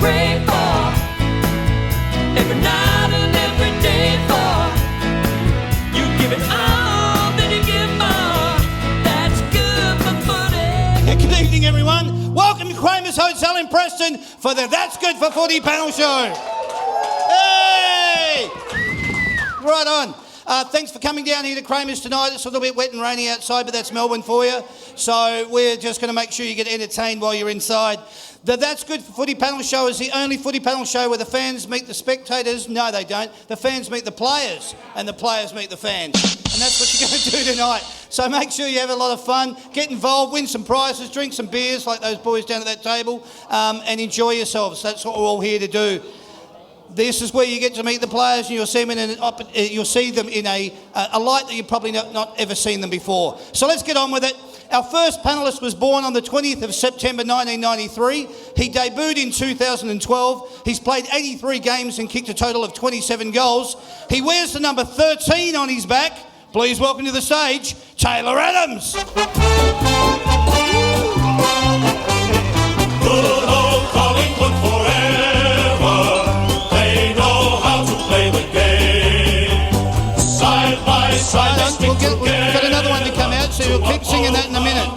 pray for, every night and every day for. You give it all, then you give more. That's good for footy. Good evening, everyone. Welcome to Kramer's Hotel in Preston for the That's Good for Footy panel show. Hey! Right on. Thanks for coming down here to Kramer's tonight. It's a little bit wet and rainy outside, but that's Melbourne for you. So we're just going to make sure you get entertained while you're inside. The That's Good for Footy panel show is the only footy panel show where the fans meet the spectators. No, they don't. The fans meet the players, and the players meet the fans. And that's what you're going to do tonight. So make sure you have a lot of fun, get involved, win some prizes, drink some beers like those boys down at that table, and enjoy yourselves. That's what we're all here to do. This is where you get to meet the players, and you'll see them in a light that you've probably not ever seen them before. So let's get on with it. Our first panellist was born on the 20th of September 1993. He debuted in 2012. He's played 83 games and kicked a total of 27 goals. He wears the number 13 on his back. Please welcome to the stage, Taylor Adams. Good old Collingwood forever. They know how to play the game. Side by side, they stick together. We've got another one to come out, so you'll keep singing that in a minute.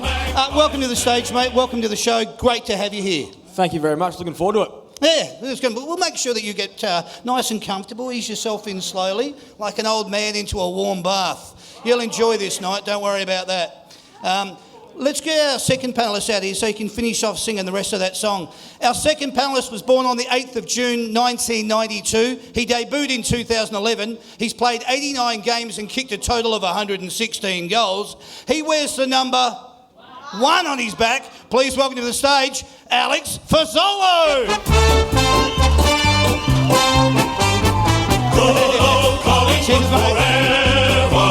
Welcome to the stage, mate. Welcome to the show. Great to have you here. Thank you very much. Looking forward to it. Yeah, we'll make sure that you get nice and comfortable. Ease yourself in slowly, like an old man into a warm bath. You'll enjoy this night. Don't worry about that. Let's get our second panellist out here so you can finish off singing the rest of that song. Our second panellist was born on the 8th of June 1992. He debuted in 2011. He's played 89 games and kicked a total of 116 goals. He wears the number 1 on his back. Please welcome to the stage, Alex Fazolo. Good old Collingwood forever.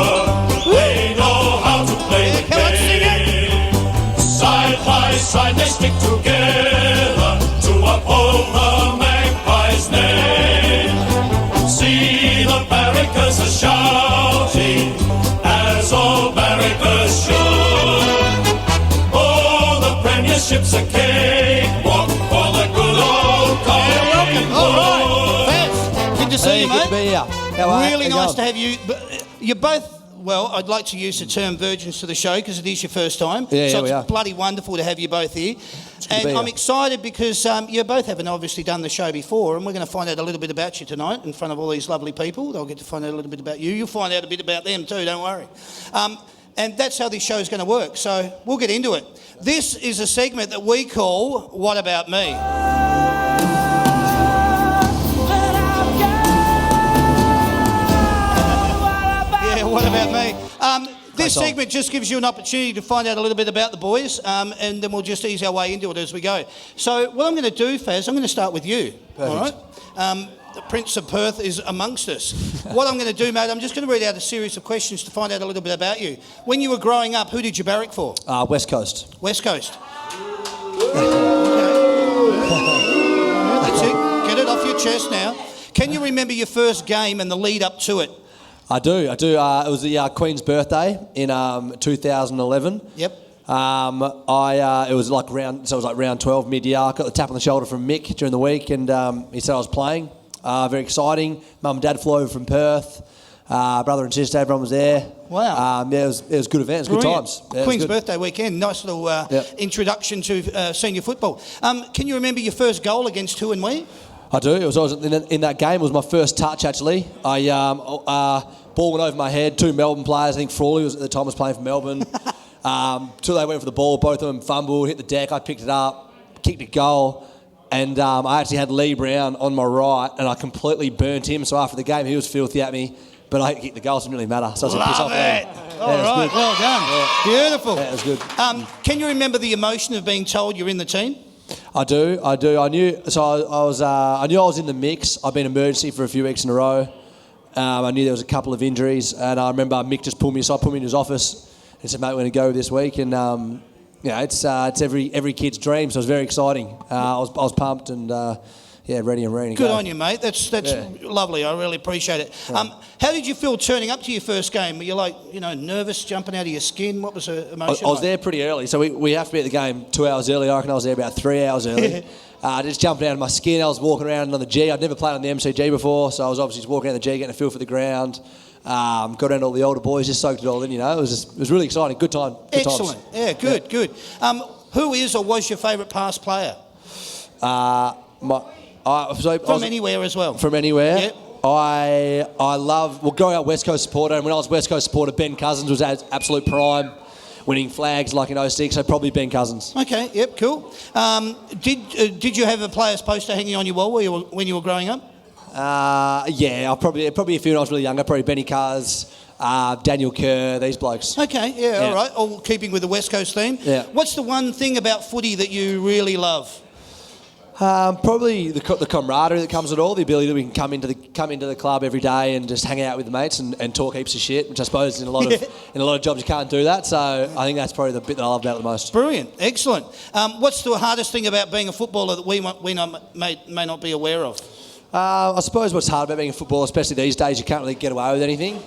They know how to play the game. Side by side they stick together to uphold the Magpies' name. See the barricades are shouting as all barricades should. Premiership's a cakewalk for the good old Collingwood. All right, Faz, good to see you, mate. Good to be here. Really nice to have you. You're both, well, I'd like to use the term virgins to the show because it is your first time. Yeah, so we are. it's bloody wonderful to have you both here. And I'm excited because you both haven't obviously done the show before, and we're going to find out a little bit about you tonight in front of all these lovely people. They'll get to find out a little bit about you. You'll find out a bit about them too, don't worry. And that's how this show is going to work. So we'll get into it. This is a segment that we call What About Me? Yeah, what about me? This segment just gives you an opportunity to find out a little bit about the boys, and then we'll just ease our way into it as we go. So what I'm going to do, Faz, I'm going to start with you. Perfect. All right? The Prince of Perth is amongst us. What I'm going to do, mate, I'm just going to read out a series of questions to find out a little bit about you. When you were growing up, who did you barrack for? West Coast. West Coast. Okay. That's it. Get it off your chest now. Can you remember your first game and the lead up to it? I do. It was the Queen's birthday in 2011. Yep. It was like round 12 mid-year. I got the tap on the shoulder from Mick during the week, and he said I was playing. Very exciting. Mum and Dad flew over from Perth. Brother and sister, everyone was there. Wow. It was a good event. It was good times. Yeah, Queen's birthday weekend. Nice little introduction to senior football. Can you remember your first goal against who and where? I do. It was in that game. It was my first touch, actually. Ball went over my head. 2 Melbourne players. I think Frawley was at the time was playing for Melbourne. Till they went for the ball, both of them fumbled, hit the deck. I picked it up, kicked a goal. And I actually had Lee Brown on my right, and I completely burnt him. So after the game, he was filthy at me, but I kicked the goal, so it didn't really matter. So I was a piss off it. All right, good. well done. Yeah. Beautiful. Yeah, it was good. Can you remember the emotion of being told you're in the team? I do. I knew. So I knew I was in the mix. I've been emergency for a few weeks in a row. I knew there was a couple of injuries, and I remember Mick just pulled me aside, put me in his office, and said, "Mate, we're going to go this week." And it's every kid's dream, so it was very exciting. I was pumped and ready and ready to go. Good on you, mate. That's lovely. I really appreciate it. Yeah. How did you feel turning up to your first game? Were you nervous, jumping out of your skin? What was the emotion? I was there pretty early, so we have to be at the game 2 hours early. I reckon I was there about 3 hours early. just jumping out of my skin. I was walking around on the G. I'd never played on the MCG before, so I was obviously just walking around the G, getting a feel for the ground. Got around all the older boys, just soaked it all in. It was really exciting. Good time. Good Excellent. times. Yeah, good. Who is or was your favourite past player? From anywhere as well. From anywhere. Yep. I love, growing up West Coast supporter, and when I was West Coast supporter, Ben Cousins was at absolute prime, winning flags like in 06, so probably Ben Cousins. Okay, yep, cool. Did you have a player's poster hanging on your wall when you were growing up? Yeah, probably a few when I was really younger, probably Benny Cars, Daniel Kerr, these blokes. Okay, yeah, all right, all keeping with the West Coast theme. Yeah. What's the one thing about footy that you really love? Probably the camaraderie that comes with it all, the ability that we can come into the club every day and just hang out with the mates and talk heaps of shit, which I suppose in a lot of jobs you can't do that. So I think that's probably the bit that I love about it the most. Brilliant, excellent. What's the hardest thing about being a footballer that we may not be aware of? I suppose what's hard about being a footballer, especially these days, you can't really get away with anything.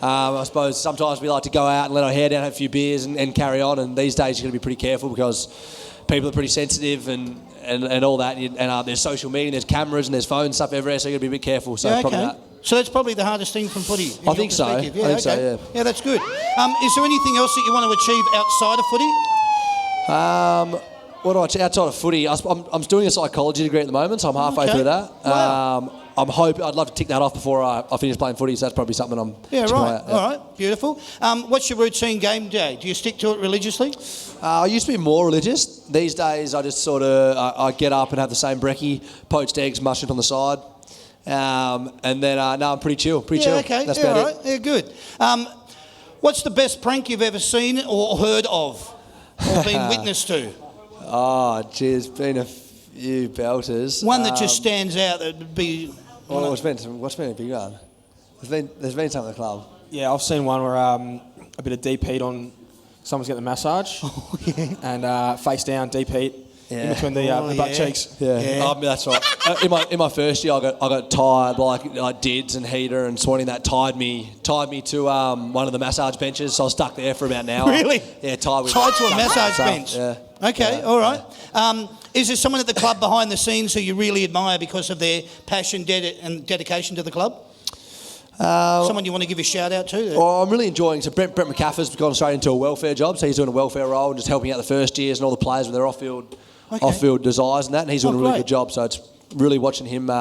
I suppose sometimes we like to go out and let our hair down, have a few beers and carry on, and these days you've got to be pretty careful because people are pretty sensitive and all that, and there's social media, there's cameras and there's phones stuff everywhere, so you've got to be a bit careful. So probably that. So that's probably the hardest thing from footy. I think so. Yeah, yeah, that's good. Is there anything else that you want to achieve outside of footy? What do I outside of footy? I'm doing a psychology degree at the moment, so I'm halfway through that. Wow. I'd love to tick that off before I finish playing footy, so that's probably something I'm... Yeah, right. All right, beautiful. What's your routine game day? Do you stick to it religiously? I used to be more religious. These days, I just sort of... I get up and have the same brekkie, poached eggs, mushrooms on the side. And then, I'm pretty chill. Yeah, okay. That's all about right. it. Yeah, good. What's the best prank you've ever seen or heard of or been witness to? Oh, geez, been a few belters. One that just stands out that would be... What's been a big one? There's been some at the club. Yeah, I've seen one where a bit of deep heat on someone's getting the massage. Oh, yeah. And face down, deep heat in between the butt cheeks. Yeah. That's right. In my first year, I got tied like Dids and Heater and Swanee. That tied me to one of the massage benches. So I was stuck there for about an hour. Really? Yeah, tied to a massage bench. Yeah. Okay, all right. Is there someone at the club behind the scenes who you really admire because of their passion and dedication to the club? Someone you want to give a shout out to? Well, I'm really enjoying. So Brent McCaffrey's gone straight into a welfare job. So he's doing a welfare role and just helping out the first years and all the players with their off-field desires and that. And he's doing a really good job. So it's really watching him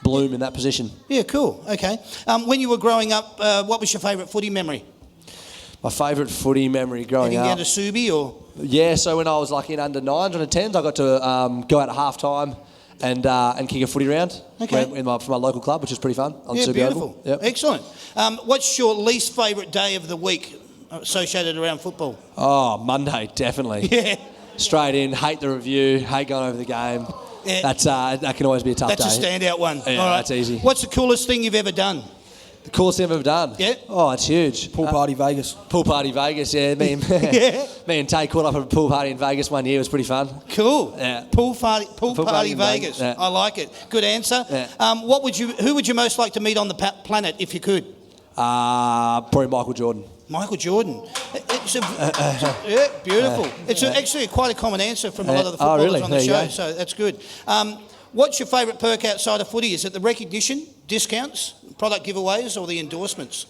bloom in that position. Yeah, cool. Okay. When you were growing up, what was your favourite footy memory? My favourite footy memory growing up. Heading down to Subi or? Yeah, so when I was like in under 9s, under 10s, I got to go out at half time and kick a footy round for my local club, which was pretty fun. On Subi beautiful. Oval. Yep. Excellent. What's your least favourite day of the week associated around football? Oh, Monday, definitely. Yeah. Straight in, hate the review, hate going over the game. Yeah. That can always be a tough day. That's a standout one. Yeah, all right. That's easy. What's the coolest thing you've ever done? The coolest thing I've ever done? Yeah. Oh, it's huge. Pool party Vegas. Pool party Vegas, yeah. Me and Tay caught up at a pool party in Vegas one year. It was pretty fun. Cool. Yeah. Pool party Vegas. Yeah. I like it. Good answer. Yeah. Who would you most like to meet on the planet if you could? Probably Michael Jordan. Michael Jordan. Yeah, beautiful. It's actually quite a common answer from a lot of the footballers on the show, so that's good. What's your favourite perk outside of footy? Is it the recognition, discounts, product giveaways, or the endorsements?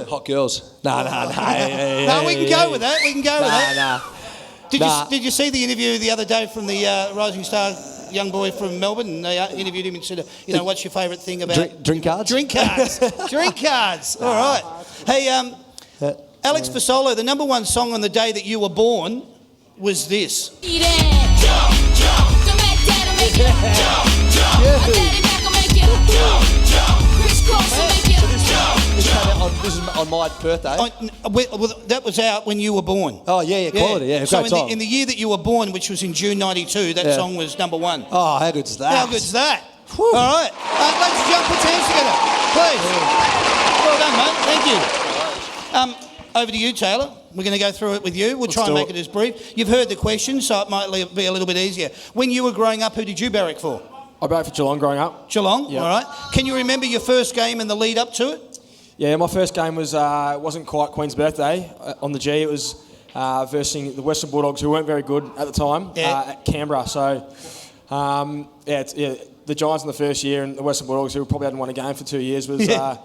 Hot girls. No. No, we can go with that. We can go with that. Nah. Did you see the interview the other day from the Rising Star young boy from Melbourne? And they interviewed him and said, what's your favourite thing about... Drink cards? Drink cards. Drink cards. All right. Hey, Alex Fasolo, the number one song on the day that you were born was this. This is on my birthday. That was out when you were born. Oh, yeah, quality, yeah. So great song. in the year that you were born, which was in June 92, that song was number one. Oh, how good's that? How good's that? Whew. All right. Ladies and gentlemen, put your hands together, please. Well done, mate. Thank you. Over to you, Taylor. We're going to go through it with you. We'll try and make it as brief. You've heard the question, so it might be a little bit easier. When you were growing up, who did you barrack for? I barracked for Geelong growing up. Geelong, yep. All right. Can you remember your first game and the lead up to it? Yeah, my first game was wasn't quite Queen's birthday on the G. It was versing the Western Bulldogs, who weren't very good at the time, at Canberra. So The Giants in the first year and the Western Bulldogs, who probably hadn't won a game for 2 years, was a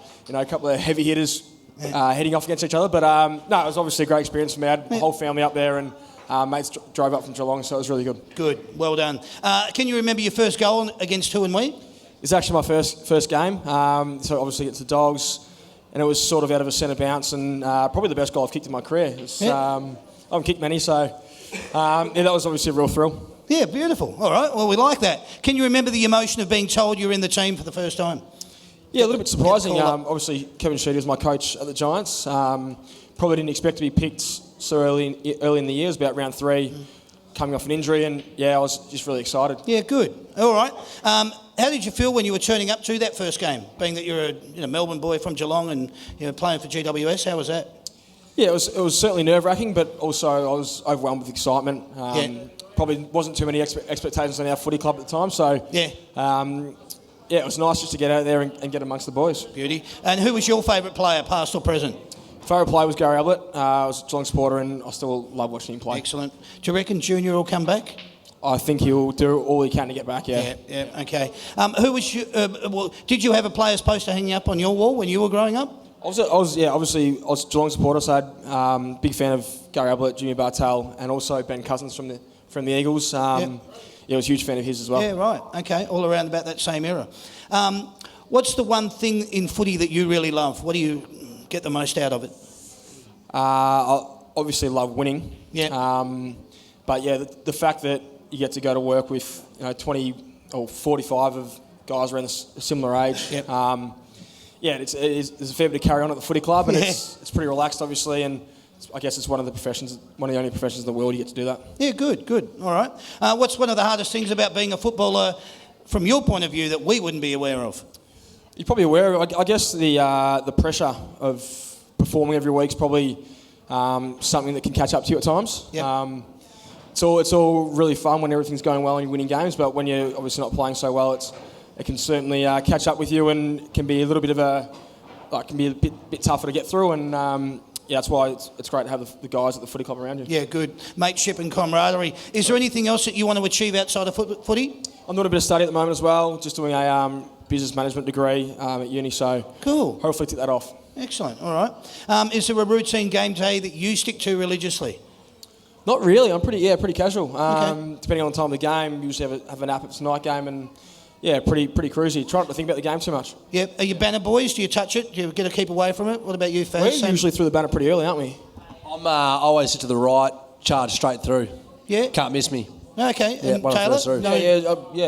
couple of heavy hitters heading off against each other. But no, it was obviously a great experience for me. I had my whole family up there, and mates drove up from Geelong, so it was really good. Good, well done. Can you remember your first goal against who and we? It's actually my first game. So obviously it's the Dogs, and it was sort of out of a centre bounce, and probably the best goal I've kicked in my career. I haven't kicked many, so that was obviously a real thrill. Yeah, beautiful. All right, well, we like that. Can you remember the emotion of being told you're in the team for the first time? Yeah, a little bit surprising. Obviously, Kevin Sheedy was my coach at the Giants. Probably didn't expect to be picked so early in the year. It was about round 3, coming off an injury, and I was just really excited. Yeah, good. All right. How did you feel when you were turning up to that first game, being that you're a Melbourne boy from Geelong and playing for GWS? How was that? Yeah, it was certainly nerve-wracking, but also I was overwhelmed with excitement. Probably wasn't too many expectations on our footy club at the time, so it was nice just to get out there and get amongst the boys. Beauty. And who was your favourite player, past or present? Favourite player was Gary Ablett. I was a Geelong supporter, and I still love watching him play. Excellent. Do you reckon Junior will come back? I think he'll do all he can to get back, Yeah, okay. Who was you, did you have a player's poster hanging up on your wall when you were growing up? I was obviously a Geelong supporter, so I had big fan of Gary Ablett, Junior Bartel, and also Ben Cousins from the Eagles. I was a huge fan of his as well. Yeah, right. Okay, all around about that same era. What's the one thing in footy that you really love? What do you get the most out of it? I obviously love winning. Yeah. But the fact that you get to go to work with 20 or 45 of guys around a similar age. Yep. There's a fair bit to carry on at the footy club, and it's pretty relaxed, obviously, and I guess it's one of the only professions in the world you get to do that. Yeah, good. All right. What's one of the hardest things about being a footballer, from your point of view, that we wouldn't be aware of? You're probably aware of, I guess, the pressure of performing every week is probably something that can catch up to you at times. Yep. It's all really fun when everything's going well and you're winning games, but when you're obviously not playing so well, it can certainly catch up with you and can be a little bit of a bit tougher to get through. And that's why it's great to have the guys at the footy club around you. Yeah, good mateship and camaraderie. Is there anything else that you want to achieve outside of footy? I'm doing a bit of study at the moment as well, just doing a business management degree at uni. So cool. Hopefully tick that off. Excellent. All right. Is there a routine game day that you stick to religiously? Not really. I'm pretty casual. Okay. Depending on the time of the game, usually have a nap if it's a night game, and pretty cruisy. Try not to think about the game too much. Yep. Are you banner boys? Do you touch it? Do you get to keep away from it? What about you, Faz? We're usually through the banner pretty early, aren't we? I'm always sit to the right, charge straight through. Yeah. Can't miss me. Okay. And Taylor? No,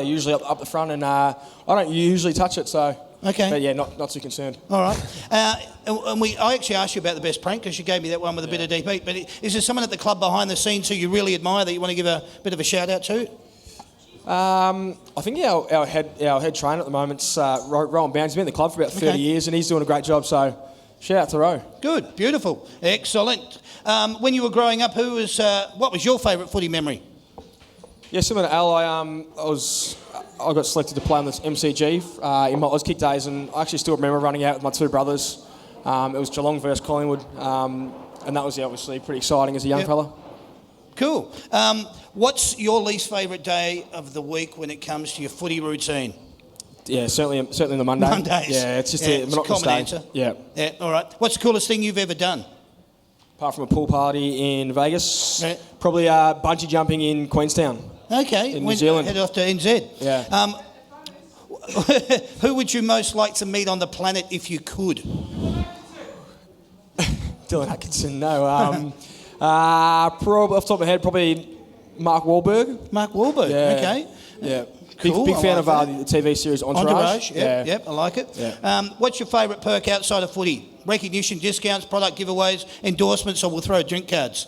usually up the front, and I don't usually touch it, so. Okay. But not too concerned. All right. I actually asked you about the best prank because you gave me that one with a bit of deep heat. But is there someone at the club behind the scenes who you really admire that you want to give a bit of a shout out to? I think our head trainer at the moment's Rowan Bounds. He's been at the club for about 30 years, and he's doing a great job. So shout out to Ro. Good, beautiful, excellent. When you were growing up, what was your favourite footy memory? Yeah, similar to Al, I got selected to play on this MCG in my Auskick days, and I actually still remember running out with my two brothers. It was Geelong versus Collingwood, and that was obviously pretty exciting as a young fella. Cool. What's your least favourite day of the week when it comes to your footy routine? Yeah, certainly the Monday. Mondays. Yeah, it's just a monotonous day. Answer. Yeah. All right. What's the coolest thing you've ever done? Apart from a pool party in Vegas, probably bungee jumping in Queenstown. Okay. In New Zealand. Head off to NZ. Yeah. Who would you most like to meet on the planet if you could? Dylan Atkinson. No. Probably off the top of my head, probably Mark Wahlberg. Mark Wahlberg. Yeah. Okay. Yeah. Cool. Big fan of the TV series Entourage. Yep, I like it. Yeah. What's your favourite perk outside of footy? Recognition, discounts, product giveaways, endorsements, or we'll throw drink cards?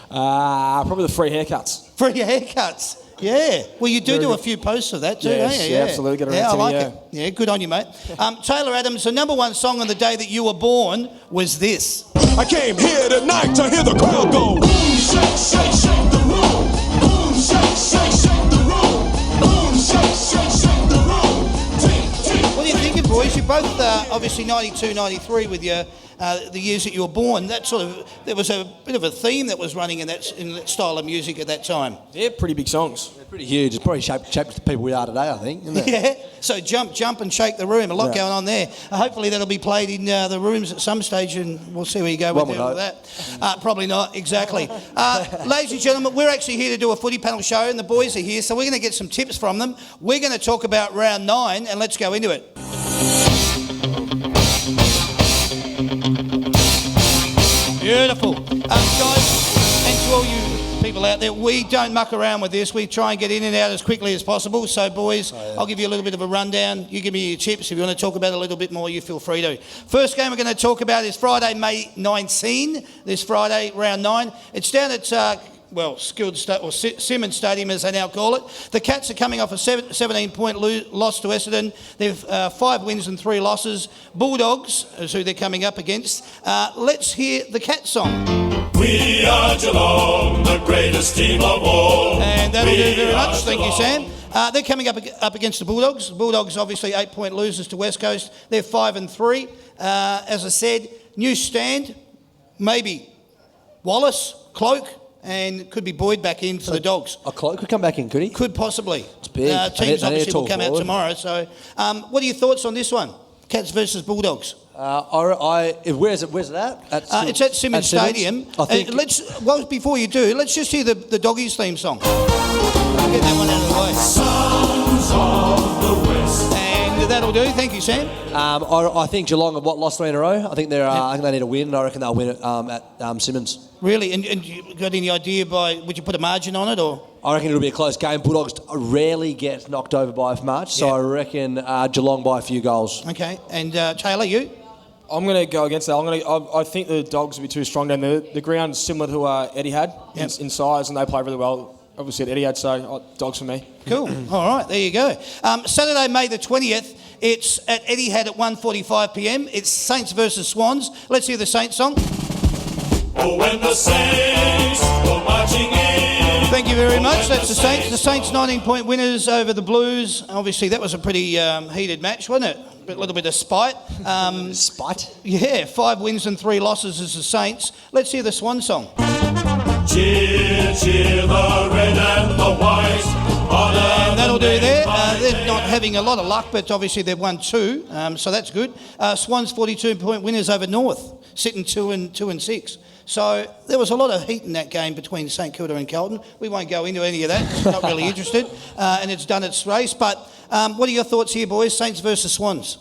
Probably the free haircuts. Free haircuts. Yeah. Well, you do a few posts of that too, don't you? Yeah, absolutely. Get around I like it. Yeah, good on you, mate. Taylor Adams, the number one song on the day that you were born was this. I came here tonight to hear the crowd go. Boom, shake, shake, shake the room. Boom, shake, shake, shake the room. Boom, shake, shake, shake the room. Tick, tick. What are you thinking, boys? You're both obviously 92, 93 with your the years that you were born, there was a bit of a theme that was running in that style of music at that time. Yeah, pretty big songs. They're pretty huge. It's probably shaped the people we are today, I think, isn't it? Yeah, so jump and shake the room. A lot going on there. Hopefully that'll be played in the rooms at some stage, and we'll see where you go with that. Probably not, exactly. Ladies and gentlemen, we're actually here to do a footy panel show, and the boys are here, so we're going to get some tips from them. We're going to talk about round 9, and let's go into it. Beautiful. Guys, and to all you people out there, we don't muck around with this. We try and get in and out as quickly as possible. So, boys, I'll give you a little bit of a rundown. You give me your tips. If you want to talk about it a little bit more, you feel free to. First game we're going to talk about is Friday, May 19, this Friday, round 9. It's down at... Simmons Stadium, as they now call it. The Cats are coming off a 17-point loss to Essendon. They've 5 wins and 3 losses. Bulldogs is who they're coming up against. Let's hear the Cats song. We are Geelong, the greatest team of all. And that'll do very much. Thank you, Sam. They're coming up against the Bulldogs. The Bulldogs, obviously, 8-point losers to West Coast. They're 5 and 3. As I said, new stand, maybe Wallace, Cloak, and could be Boyd back in for the Dogs. A Cloak could come back in, could he? Could possibly. It's big. Teams obviously will come out tomorrow. So, what are your thoughts on this one? Cats versus Bulldogs. Where's it at? It's at Simmons Stadium. I think. Before you do, let's just hear the Doggies theme song. I'll get that one out of the way. Sons of the West. And that'll do. Thank you, Sam. I think Geelong have lost 3 in a row. I think I think they need a win. I reckon they'll win it at Simmons. Really? And you got any idea would you put a margin on it or? I reckon it'll be a close game. Bulldogs rarely get knocked over by much, so I reckon Geelong by a few goals. Okay. And Taylor, you? I'm going to go against that. I think the Dogs will be too strong down there. The ground's similar to Etihad in size, and they play really well. Obviously at Etihad, so Dogs for me. Cool. All right, there you go. Saturday, May the 20th, it's at Etihad at 1:45 p.m. It's Saints versus Swans. Let's hear the Saints song. Oh, when the Saints go marching in. Thank you very much. That's the Saints. The Saints 19-point winners over the Blues. Obviously, that was a pretty heated match, wasn't it? A little bit of spite. Spite? Yeah, 5 wins and 3 losses as the Saints. Let's hear the Swan song. Cheer, cheer the red and the white. And that'll do there. They're not having a lot of luck, but obviously they've won 2, so that's good. Swans 42-point winners over North, sitting 2 and 6. So there was a lot of heat in that game between St Kilda and Carlton. We won't go into any of that. Not really interested. And it's done its race. But what are your thoughts here, boys? Saints versus Swans.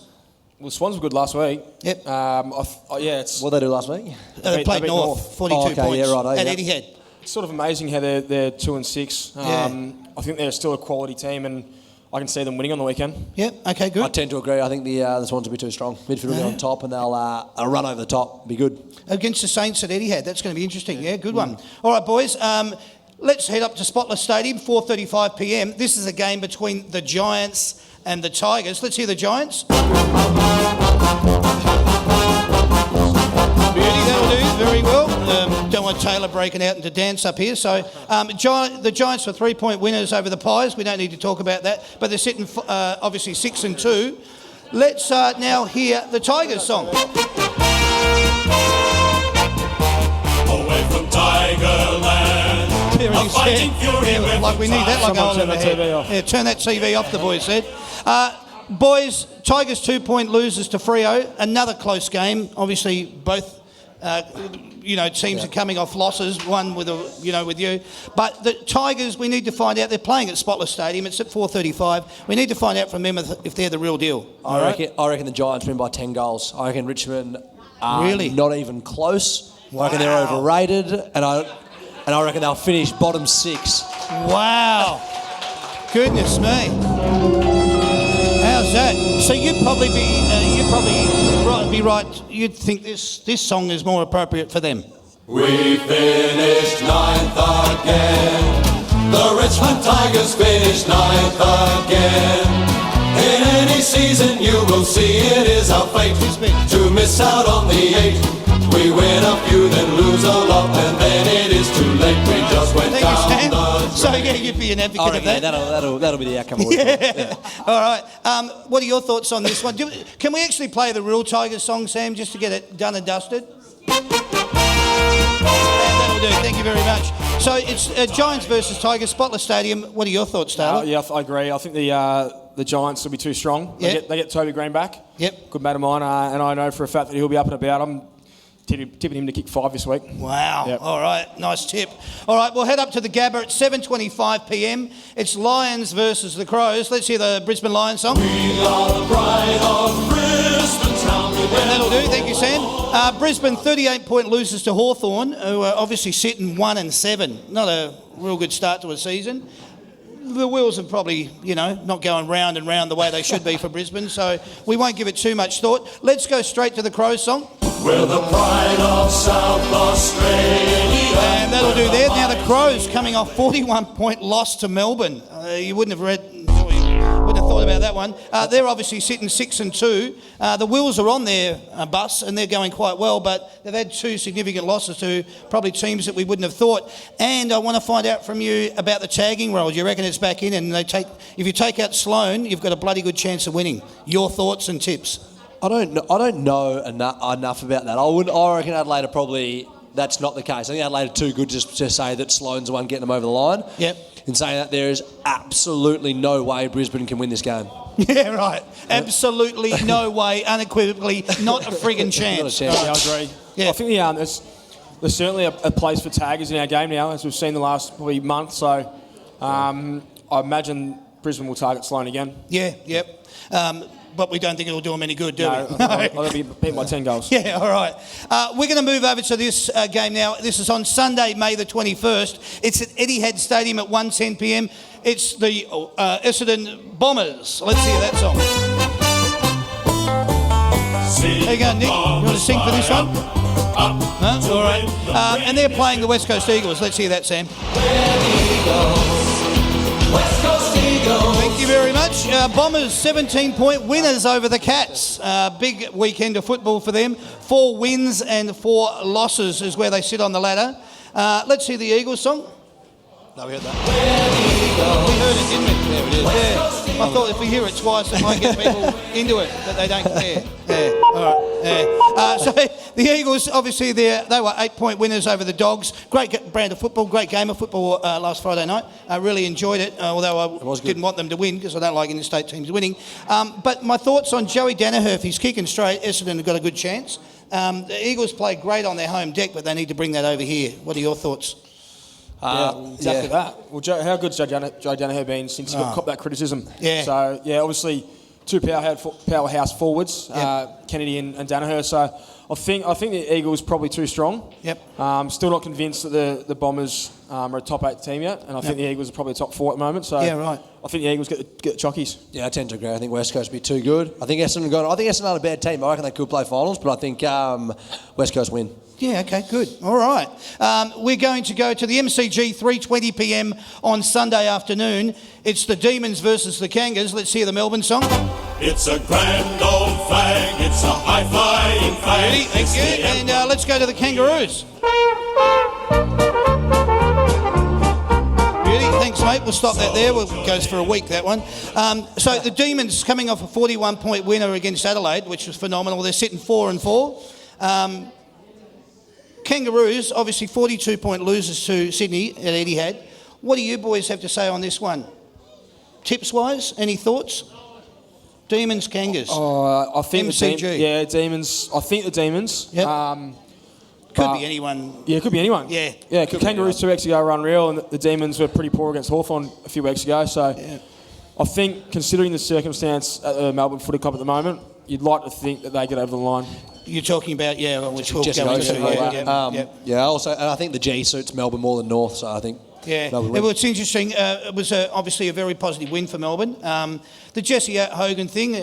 Well, Swans were good last week. Yep. What did they do last week? They played North, 42 points at Etihad. It's sort of amazing how they're 2 and 6. Yeah. I think they're still a quality team, and I can see them winning on the weekend. Yep. Okay. Good. I tend to agree. I think the Swans will be too strong. Midfield will be on top, and they'll run over the top. Be good against the Saints at Etihad. That's going to be interesting. Yeah. Good one. All right, boys. Let's head up to Spotless Stadium, 4:35 p.m. This is a game between the Giants and the Tigers. Let's hear the Giants. Beauty, that'll do very well. Don't want Taylor breaking out into dance up here. So the Giants were 3-point winners over the Pies. We don't need to talk about that. But they're sitting obviously 6 and 2. Let's now hear the Tigers song. Away from Tigerland. There it is, fighting fury with like we need that like a hole in the head. TV off. Yeah, turn that TV off, the boys said. Boys, Tigers 2-point losers to Freo. Another close game. Obviously, both teams are coming off losses. One with you, but the Tigers, we need to find out. They're playing at Spotless Stadium. It's at 4:35. We need to find out from them if they're the real deal. I reckon the Giants win by 10 goals. I reckon Richmond are not even close. Wow. I reckon they're overrated, and I reckon they'll finish bottom 6. Wow, goodness me. How's that? So you'd probably be right. You'd think this song is more appropriate for them. We finished 9th again. The Richmond Tigers finished 9th again. In any season you will see it is our fate to miss out on the 8. We win a few, then lose a lot, and then it is too late. We just scores went Thank you, down Sam. the So, drain. yeah, you'd be an advocate I of reckon, that. that'll be the outcome. I would have thought. Yeah. All right. What are your thoughts on this one? Can we actually play the real Tigers song, Sam, just to get it done and dusted? That'll do. Thank you very much. So it's Giants versus Tigers, Spotless Stadium. What are your thoughts, Taylor? Yeah, I agree. I think the Giants will be too strong. Yeah. They get Toby Green back. Yep. Good mate of mine, and I know for a fact that he'll be up and about. I'm tipping him to kick 5 this week. Wow. Yep. All right. Nice tip. All right. We'll head up to the Gabba at 7:25 p.m. It's Lions versus the Crows. Let's hear the Brisbane Lions song. We are the pride of Brisbane town. That'll do. Thank you, Sam. Brisbane 38-point losers to Hawthorn, who are obviously sitting 1-7. Not a real good start to a season. The wheels are probably, not going round and round the way they should be for Brisbane, so we won't give it too much thought. Let's go straight to the Crows song. We're the pride of South Australia. And that'll do there. Now the Crows coming off 41-point loss to Melbourne. You wouldn't have thought about that one. They're obviously sitting 6-2. The Wills are on their bus and they're going quite well, but they've had 2 significant losses to probably teams that we wouldn't have thought. And I want to find out from you about the tagging rule. Do you reckon it's back in? And if you take out Sloane, you've got a bloody good chance of winning. Your thoughts and tips? I don't know enough about that. I reckon Adelaide are probably, that's not the case. I think Adelaide are too good just to say that Sloane's the one getting them over the line. Yep. In saying that, there is absolutely no way Brisbane can win this game. Yeah, right. Absolutely no way, unequivocally, not a friggin' chance. Not a chance. Yeah, I agree. Yeah. I think there's certainly a place for taggers in our game now, as we've seen the last probably month. So I imagine Brisbane will target Sloane again. Yeah, yep. But we don't think it'll do them any good, do No, we? I'll be beaten by 10 goals. Yeah, all right. We're going to move over to this game now. This is on Sunday, May the 21st. It's at Etihad Stadium at 1:10 p.m. It's the Essendon Bombers. Let's hear that song. There you go, Nick. You want to sing for this one? No? All right. And they're playing the West Coast Eagles. Let's hear that, Sam. West Coast Eagles. Thank you very much. Bombers 17-point winners over the Cats. Big weekend of football for them. 4 wins and 4 losses is where they sit on the ladder. Let's hear the Eagles song. No, we heard that. We heard it, didn't we? There it is. Yeah. I thought if we hear it twice, it might get people into it, but they don't care. Yeah. All right. Yeah. So the Eagles, obviously, they were 8-point winners over the Dogs. Great brand of football, great game of football last Friday night. I really enjoyed it, although I didn't want them to win because I don't like interstate teams winning. But my thoughts on Joey Danaher, if he's kicking straight, Essendon have got a good chance. The Eagles play great on their home deck, but they need to bring that over here. What are your thoughts? Exactly that. Well, how good's Joe Danaher been since he got copped that criticism? Yeah. So, obviously, 2 powerhouse forwards, Kennedy and Danaher. So, I think the Eagles probably too strong. Yep. Still not convinced that the Bombers are a top 8 team yet, and I think the Eagles are probably a top 4 at the moment. So, yeah, right. I think the Eagles get the chockies. Yeah, I tend to agree. I think West Coast will be too good. I think Essendon aren't a bad team. I reckon they could play finals, but I think West Coast win. Yeah, okay, good. All right. We're going to go to the MCG 3:20 p.m. on Sunday afternoon. It's the Demons versus the Kangas. Let's hear the Melbourne song. It's a grand old flag. It's a high-flying flag. Ready? Thank you. And let's go to the Kangaroos. Beauty. Thanks, mate. We'll stop that there. It goes for a week, that one. So the Demons coming off a 41-point winner against Adelaide, which was phenomenal. They're sitting 4-4. Kangaroos, obviously 42-point losers to Sydney at Etihad. What do you boys have to say on this one? Tips-wise, any thoughts? Demons, Kangas. I think MCG. Demons. I think the Demons. Yep. Could be anyone. Yeah, it could be anyone. Yeah. Yeah, Kangaroos 2 weeks ago were unreal, and the Demons were pretty poor against Hawthorn a few weeks ago. So I think, considering the circumstance at the Melbourne Footy Club at the moment, you'd like to think that they get over the line. You're talking about, which we'll Jesse go into. Hogan. Also, and I think the G suits Melbourne more than North, so I think. Yeah, well, it's interesting. It was obviously a very positive win for Melbourne. The Jesse Hogan thing,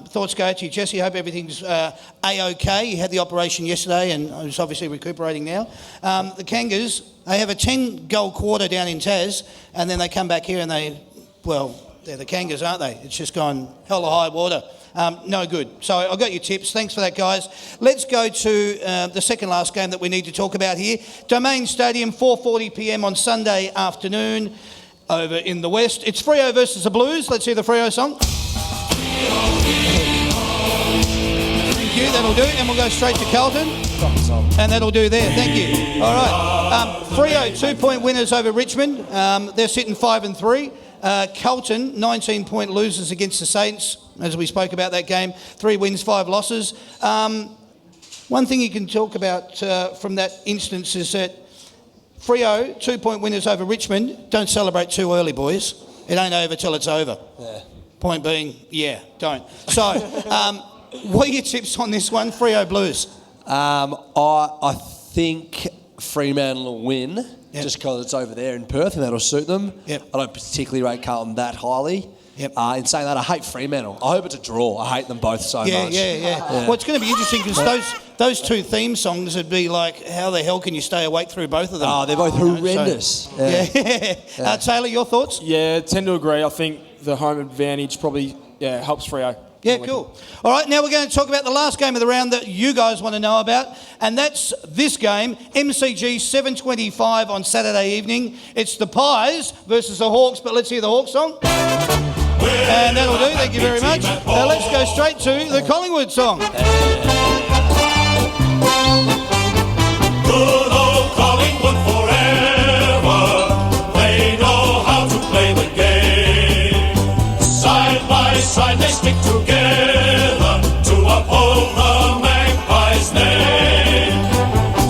thoughts go to you, Jesse. Hope everything's A-OK. He had the operation yesterday and is obviously recuperating now. The Kangas, they have a 10-goal quarter down in Tas, and then they come back here and they They're the Kangas, aren't they? It's just gone hell of high water. No good. So I got your tips. Thanks for that, guys. Let's go to the second last game that we need to talk about here. Domain Stadium, 4:40 p.m. on Sunday afternoon over in the West. It's Freo versus the Blues. Let's hear the Freo song. Thank you. That'll do. And we'll go straight to Carlton. And that'll do there. Thank you. All right. Freo, 2-point winners over Richmond. They're sitting 5-3. Carlton, 19-point losers against the Saints, as we spoke about that game. 3 wins, 5 losses. One thing you can talk about from that instance is that Freo, 2-point winners over Richmond. Don't celebrate too early, boys. It ain't over till it's over. Yeah. Point being, don't. So, what are your tips on this one, Freo Blues? I think Fremantle will win. Yep. Just because it's over there in Perth and that'll suit them. Yep. I don't particularly rate Carlton that highly. Yep. In saying that, I hate Fremantle. I hope it's a draw. I hate them both so much. Yeah. Well, it's going to be interesting because those 2 theme songs would be like, how the hell can you stay awake through both of them? Oh, they're both horrendous. So, Taylor, your thoughts? Yeah, I tend to agree. I think the home advantage probably helps Freo. Yeah, cool. All right, now we're going to talk about the last game of the round that you guys want to know about, and that's this game, MCG 7:25 on Saturday evening. It's the Pies versus the Hawks, but let's hear the Hawks song. And that'll do, thank you very much. Now let's go straight to the Collingwood song. Good old Collingwood forever. They know how to play the game. Side by side they stick together to uphold the Magpies' name.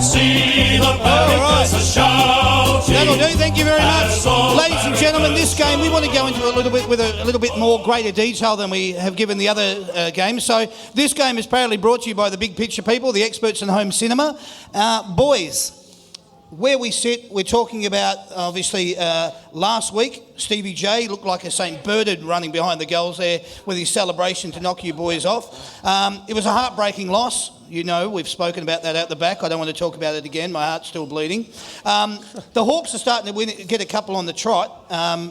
See the Pelicans are shouting. That'll do, thank you very much. Ladies and gentlemen, this game we want to go into a little bit with a little bit more greater detail than we have given the other games. So this game is proudly brought to you by the Big Picture people, the experts in home cinema. Boys, where we sit, we're talking about, obviously, last week, Stevie J looked like a St. Bernard running behind the goals there with his celebration to knock you boys off. It was a heartbreaking loss. You know, we've spoken about that out the back. I don't want to talk about it again. My heart's still bleeding. The Hawks are starting to get a couple on the trot. They're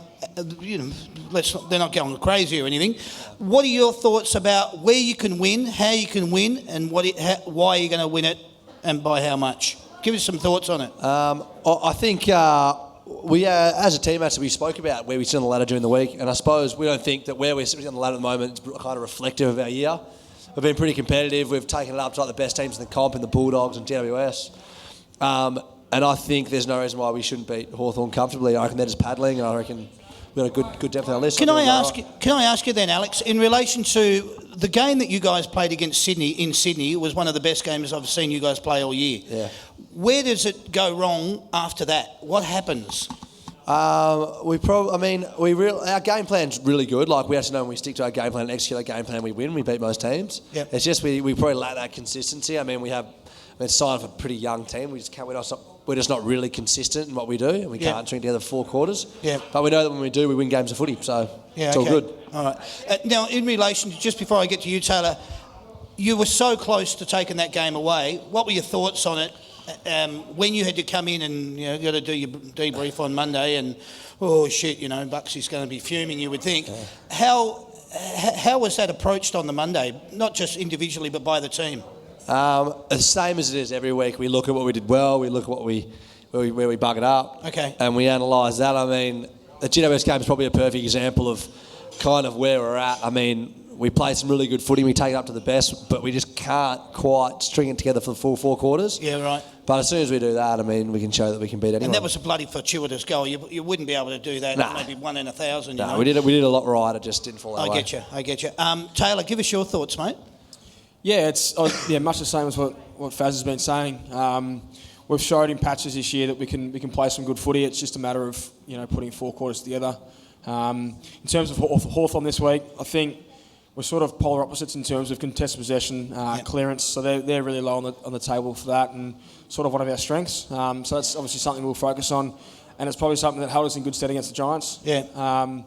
not going crazy or anything. What are your thoughts about where you can win, how you can win, and why you're going to win it, and by how much? Give us some thoughts on it. I think we, as a team, actually, we spoke about where we sit on the ladder during the week, and I suppose we don't think that where we're sitting on the ladder at the moment is kind of reflective of our year. We've been pretty competitive. We've taken it up to like the best teams in the comp in the Bulldogs and GWS. And I think there's no reason why we shouldn't beat Hawthorn comfortably. I reckon they're just paddling, and I reckon we've got a good depth on our list. Can I ask you then, Alex, in relation to the game that you guys played against Sydney in Sydney, it was one of the best games I've seen you guys play all year. Yeah. Where does it go wrong after that? What happens? Our game plan's really good. Like, we actually know when we stick to our game plan and execute our game plan, we win. We beat most teams. Yep. It's just we probably lack that consistency. I mean, it's signed for a pretty young team. We're just not really consistent in what we do, and we can't string together 4 quarters. Yeah. But we know that when we do, we win games of footy. So it's all good. All right. Now, in relation to, just before I get to you, Taylor, you were so close to taking that game away. What were your thoughts on it? When you had to come in and you got to do your debrief on Monday, and Bucksy's going to be fuming, you would think. Yeah. How was that approached on the Monday? Not just individually, but by the team. The same as it is every week. We look at what we did well. We look at where we buggered up. Okay. And we analyse that. I mean, the GWS game is probably a perfect example of kind of where we're at. I mean, we play some really good footy. We take it up to the best, but we just can't quite string it together for the full 4 quarters. Yeah, right. But as soon as we do that, I mean, we can show that we can beat anyone. And that was a bloody fortuitous goal. You wouldn't be able to do that. Maybe 1 in 1,000. No, we did a lot right. It just didn't fall our way. I get you. Taylor, give us your thoughts, mate. Yeah, it's much the same as what Faz has been saying. We've showed in patches this year that we can play some good footy. It's just a matter of putting 4 quarters together. In terms of Hawthorn this week, I think we're sort of polar opposites in terms of contested possession, clearance. So they're really low on the table for that, and sort of one of our strengths. So that's obviously something we'll focus on, and it's probably something that held us in good stead against the Giants. Yeah.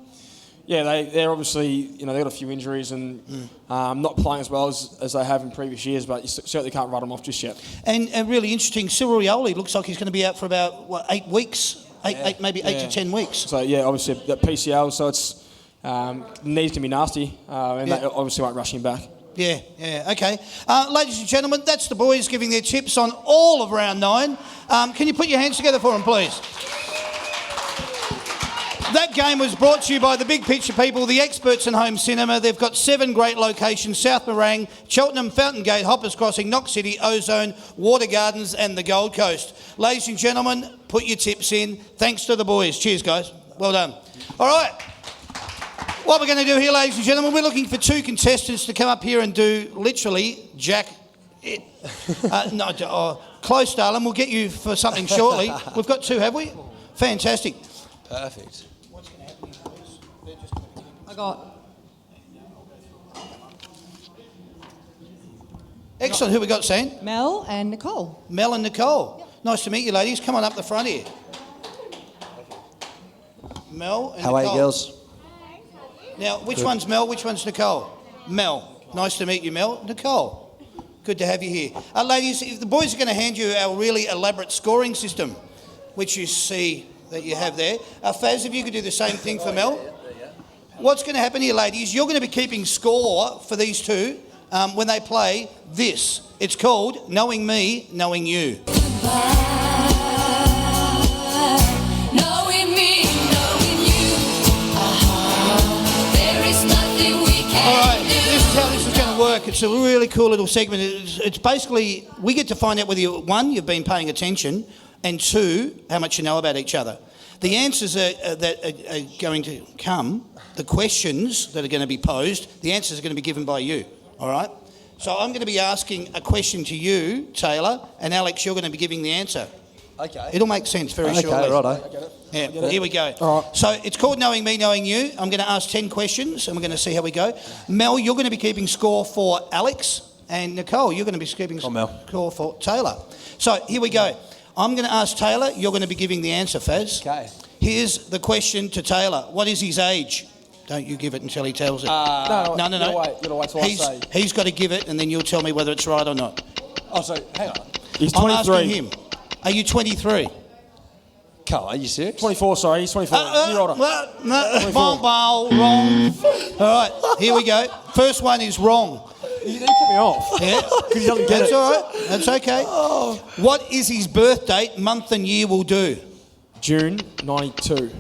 They're obviously, they've got a few injuries and not playing as well as they have in previous years, but you certainly can't write them off just yet. And really interesting, Cyril Rioli looks like he's going to be out for about, 8 weeks? Maybe 8 to 10 weeks. So, obviously that PCL, so it's Knees can be nasty, and Yeah. they obviously won't rush him back. Yeah, okay. Ladies and gentlemen, that's the boys giving their tips on all of round 9. Can you put your hands together for them, please? That game was brought to you by the Big Picture people, the experts in home cinema. They've got 7 great locations: South Morang, Cheltenham, Fountain Gate, Hoppers Crossing, Knox City, Ozone, Water Gardens and the Gold Coast. Ladies and gentlemen, put your tips in. Thanks to the boys. Cheers, guys. Well done. All right. What we're going to do here, ladies and gentlemen, we're looking for 2 contestants to come up here and do literally jack it. Close, darling. We'll get you for something shortly. We've got 2, have we? Fantastic. Perfect. I got Excellent. Who we got, Sam? Mel and Nicole. Mel and Nicole. Yep. Nice to meet you, ladies. Come on up the front here. Mel and How are Nicole. you, girls? Now, which one's Mel? Which one's Nicole? Mel. Nice to meet you, Mel. Nicole. Good to have you here. Ladies, if the boys are going to hand you our really elaborate scoring system, which you see that you have there. Faz, if you could do the same thing for Mel. What's going to happen here, ladies, you're going to be keeping score for these 2 when they play this. It's called Knowing Me, Knowing You. Knowing me, knowing you. There is nothing we can All right, do. this is how this is going to work. It's a really cool little segment. It's basically, we get to find out whether, you've been paying attention, and 2, how much you know about each other. The answers that are going to come, the questions that are going to be posed, the answers are going to be given by you, all right? So I'm going to be asking a question to you, Taylor, and Alex, you're going to be giving the answer. Okay. It'll make sense very shortly. Okay, righto. Yeah, here we go. All right. So it's called Knowing Me, Knowing You. I'm going to ask 10 questions, and we're going to see how we go. Mel, you're going to be keeping score for Alex, and Nicole, you're going to be keeping score for Taylor. So here we go. I'm going to ask Taylor, you're going to be giving the answer, Faz. Okay. Here's the question to Taylor. What is his age? Don't you give it until he tells it. No. No. You gotta wait till I say. He's got to give it, and then you'll tell me whether it's right or not. Oh, so hang on. He's I'm 23. asking him. Are you 23? Carl, are you serious? 24, sorry. He's 24. You're older. Wrong. All right, here we go. First one is wrong. You put me off. Yeah, Because he doesn't get that's it. all right. That's okay. What is his birth date, month and year will do? June 92.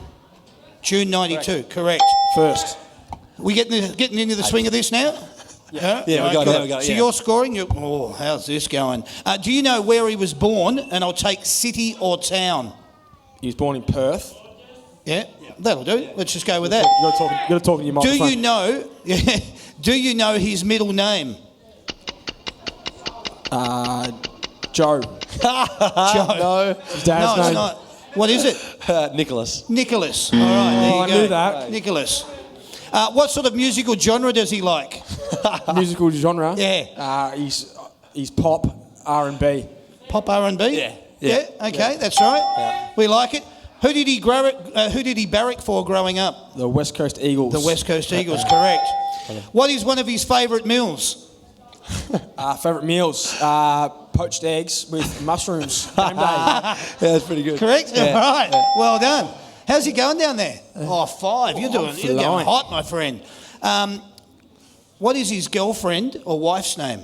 June 92, correct. First. We getting into the swing of this now? Yeah, Yeah, we got it, good. we got it, So yeah. you're scoring? How's this going? Do you know where he was born? And I'll take city or town. He was born in Perth. Yeah, that'll do. Let's just go with that. You got to talk in your Do microphone. you know? Do you know his middle name? Joe. Joe. No. His dad's No, it's name. not. What is it? Nicholas. Nicholas. All right, there you I go. knew that. Nicholas. What sort of musical genre does he like? Musical genre. Yeah. He's pop, R&B. Pop R&B? Yeah. Yeah, okay, that's right. Yeah. We like it. Who did he barrack for growing up? The West Coast Eagles. The West Coast Eagles, correct. What is one of his favourite meals? Favourite meals. Poached eggs with mushrooms. Game day. Yeah, that's pretty good. Correct? Yeah. All right, well done. How's he going down there? 5. You're going flying. hot, my friend. What is his girlfriend or wife's name?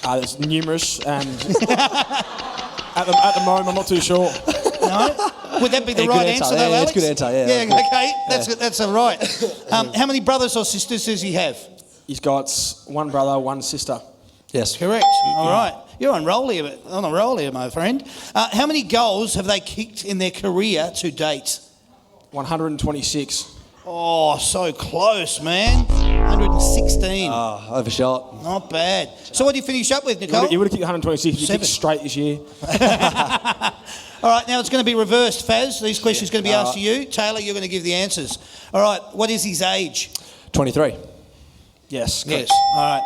There's numerous, and at the moment, I'm not too sure. No? Would that be the Yeah, right good answer, answer. though, Yeah, Alex? it's a good answer, yeah. Yeah, okay, that's all right. How many brothers or sisters does he have? He's got one brother, one sister. Yes. Correct. All right. You're on a roll here, my friend. How many goals have they kicked in their career to date? 126. Oh, so close, man. 116. Oh, overshot. Not bad. So what did you finish up with, He Nicole? would have kicked 126 if he 7. kicked straight this year. All right, now it's going to be reversed, Faz. These questions are going to be asked to you. Taylor, you're going to give the answers. All right, what is his age? 23. Yes. Yes. All right.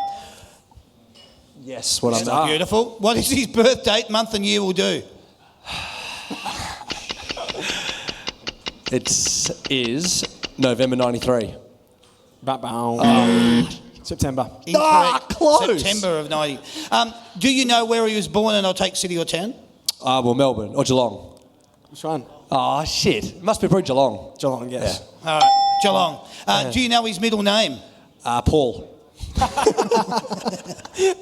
Yes, what I'm Ah. Beautiful. What is his birth date, month and year will do? It is November 93. September. Incorrect. close. September of 90. Do you know where he was born, and I'll take city or town? Well, Melbourne or Geelong. Which one? Oh, shit. It must be probably Geelong. Geelong, yes. All right. Geelong. Do you know his middle name? Paul.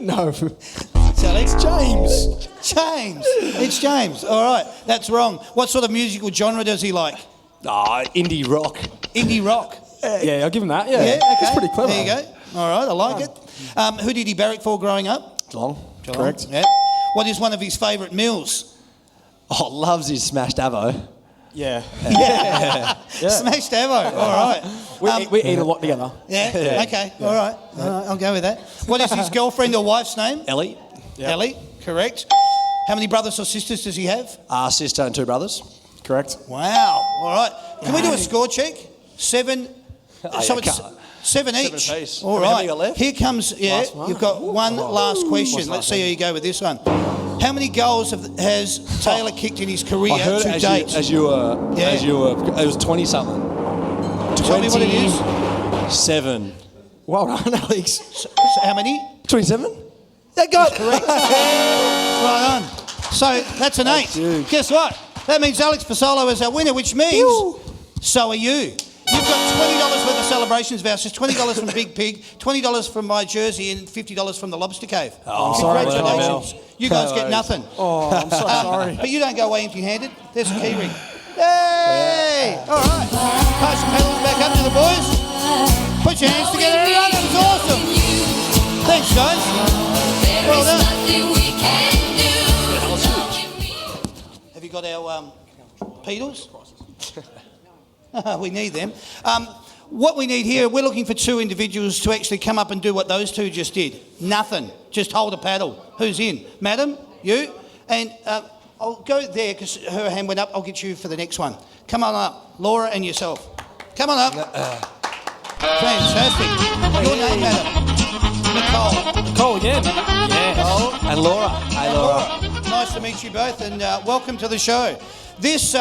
No. It's Alex. James. James. It's James. All right. That's wrong. What sort of musical genre does he like? Indie rock. Indie rock. Yeah, I'll give him that. Yeah, Okay. It's pretty clever. There you go. All right. I like it. Who did he barrack for growing up? Geelong. Correct. Yep. What is one of his favourite meals? Oh, loves his smashed avo. Yeah. Smashed avo. All right. We eat a lot together. Yeah. Okay. All right. I'll go with that. What is his girlfriend or wife's name? Ellie. Ellie. Correct. How many brothers or sisters does he have? Sister and 2 brothers. Correct. Wow. All right. Can we do a score check? 7. So yeah, it's can't. 7 each. 7 apiece. All How many right. you got left? Here comes. Yeah. Last one. You've got one last question. Let's see how you go with this one. How many goals has Taylor kicked in his career I heard to it date? as you were. It was 20 something. Tell me what it is. 7. Well done, Alex. So how many? 27. Yeah, go. Correct. Right on. So that's an 8. huge. Guess what? That means Alex Fasolo is our winner, which means so are you. You've got $20 worth of celebrations vouchers, $20 from Big Pig, $20 from My Jersey, and $50 from the Lobster Cave. I'm sorry, Congratulations. You guys No get worries. nothing. Oh, I'm so sorry. But you don't go away empty-handed. There's a key ring. Hey! All right. Pass the pedals back up to the boys. Put your hands together and run. That was awesome. Thanks, guys. Well done. Have you got our pedals? We need them. What we need here, we're looking for 2 individuals to actually come up and do what those 2 just did. Nothing. Just hold a paddle. Who's in? Madam? You? And I'll go there because her hand went up. I'll get you for the next one. Come on up. Laura and yourself. Come on up. Fantastic. Your name, madam? Nicole. Nicole again. Yeah. And Laura. Hey, Laura. Nice to meet you both and welcome to the show. This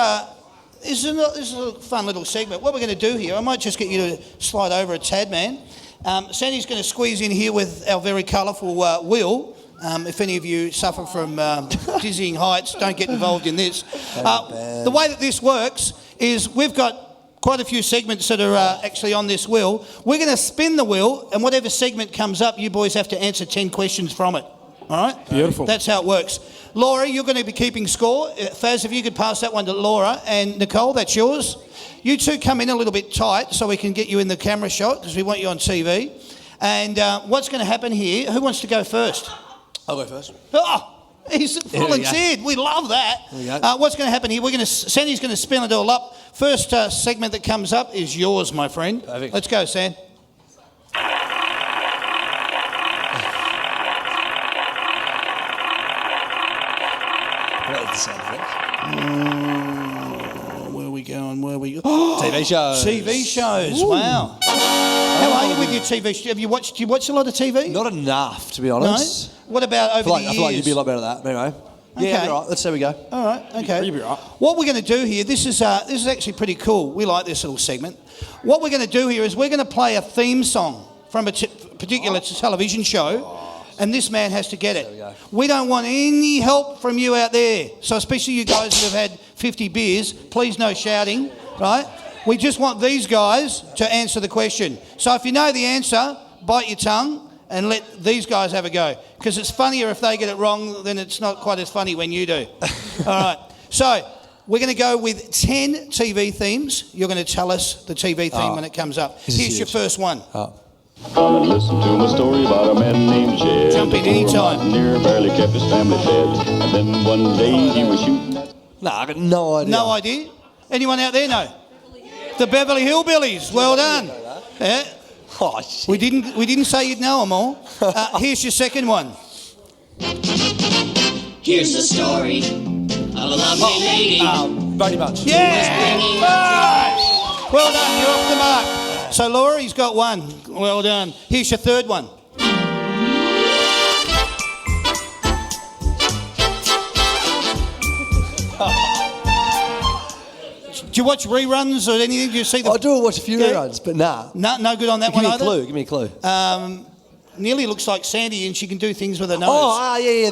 is a fun little segment. What we're going to do here, I might just get you to slide over a tad, man. Sandy's going to squeeze in here with our very colourful Will. If any of you suffer from dizzying heights, don't get involved in this. The way that this works is we've got quite a few segments that are actually on this wheel. We're going to spin the wheel, and whatever segment comes up, you boys have to answer 10 questions from it. All right? Beautiful. That's how it works. Laura, you're going to be keeping score. Faz, if you could pass that one to Laura. And Nicole, that's yours. You two come in a little bit tight so we can get you in the camera shot because we want you on TV. And what's going to happen here? Who wants to go first? I'll go first. Oh, he's volunteered. We love that. What's going to happen here? Sandy's going to spin it all up. First segment that comes up is yours, my friend. Perfect. Let's go, San. Where are we going? TV shows. TV shows. Wow. How are you with your TV shows? Do you watch a lot of TV? Not enough, to be No? honest. What about over the I years? feel like you'd be a lot better at that. Anyway. Okay. Yeah, all right. Let's see how we go. All right, okay. You'll be right. What we're going to do here, this is actually pretty cool. We like this little segment. What we're going to do here is we're going to play a theme song from a particular television show, and this man has to get it. We don't want any help from you out there. So especially you guys that have had 50 beers, please no shouting, right? We just want these guys to answer the question. So if you know the answer, bite your tongue and let these guys have a go. Because it's funnier if they get it wrong, then it's not quite as funny when you do. All right. So we're going to go with 10 TV themes. You're going to tell us the TV theme when it comes up. Here's your first one. Come and listen to my story about a man named Jed. Jump in anytime. Near barely kept his family fed. And then one day he was shooting at... No, I got no idea. No idea? Anyone out there know? The Beverly Hillbillies. Well done. Yeah. Oh, shit. We didn't say you'd know them all. Here's your second one. Here's the story of a lovely lady. Brady Bunch. Yeah! Right. Well done. You're off the mark. So Laura, he's got one. Well done. Here's your third one. Do you watch reruns or anything? Do you see the... I do watch a few reruns, but nah. No good on that Give one me a either? clue. Give me a clue. Nearly looks like Sandy and she can do things with her nose. Oh, yeah.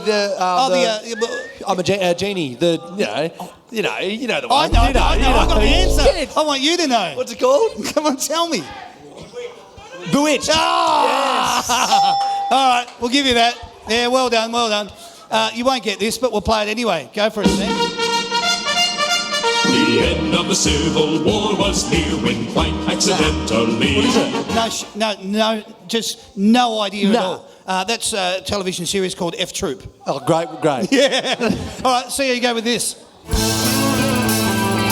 I'm I'm a genie. You know the I one. know, You I know. I got the answer. Shit. I want you to know. What's it called? Come on, tell me. Bewitched. Ah! All right, we'll give you that. Yeah, well done, well done. You won't get this, but we'll play it anyway. Go for it, Sam. The end of the Civil War was near when quite accidentally. What is it? No, just no idea at No. all. That's a television series called F Troop. Oh, great. Yeah. All right, see how you go with this.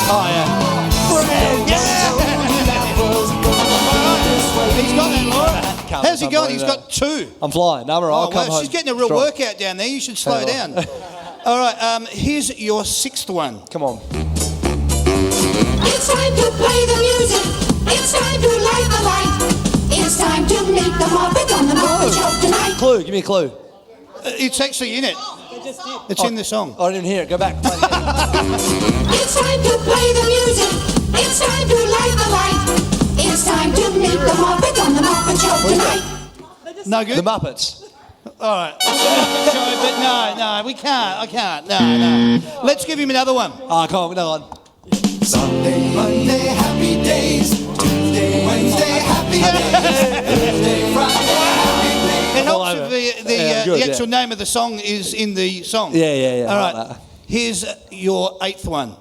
Oh, yeah. He's got that, Laura. How's he going? He's got 2. I'm flying. No, I'm all right. Oh, I'll come wow, home. she's getting a real strong. workout down there. You should slow down. All right, here's your 6th one. Come on. It's time to play the music. It's time to light the light. It's time to meet the Muppet on the Muppet Show tonight. Clue. Give me a clue. It's actually in it. It's in the song. I didn't hear it. Go back. It's time to play the music. It's time to light the light. It's time to meet the Muppet on the Muppet Show tonight. No good? The Muppets. All right. Sorry, but no, we can't. I can't. No. Let's give him another one. Ah, come on. Another one. Sunday, Monday, happy days. Tuesday, Wednesday, happy days. Thursday, Friday, happy days. It helps over. if Yeah, good, the actual name of the song is in the song. Yeah. All I right. like that. Here's your 8th one.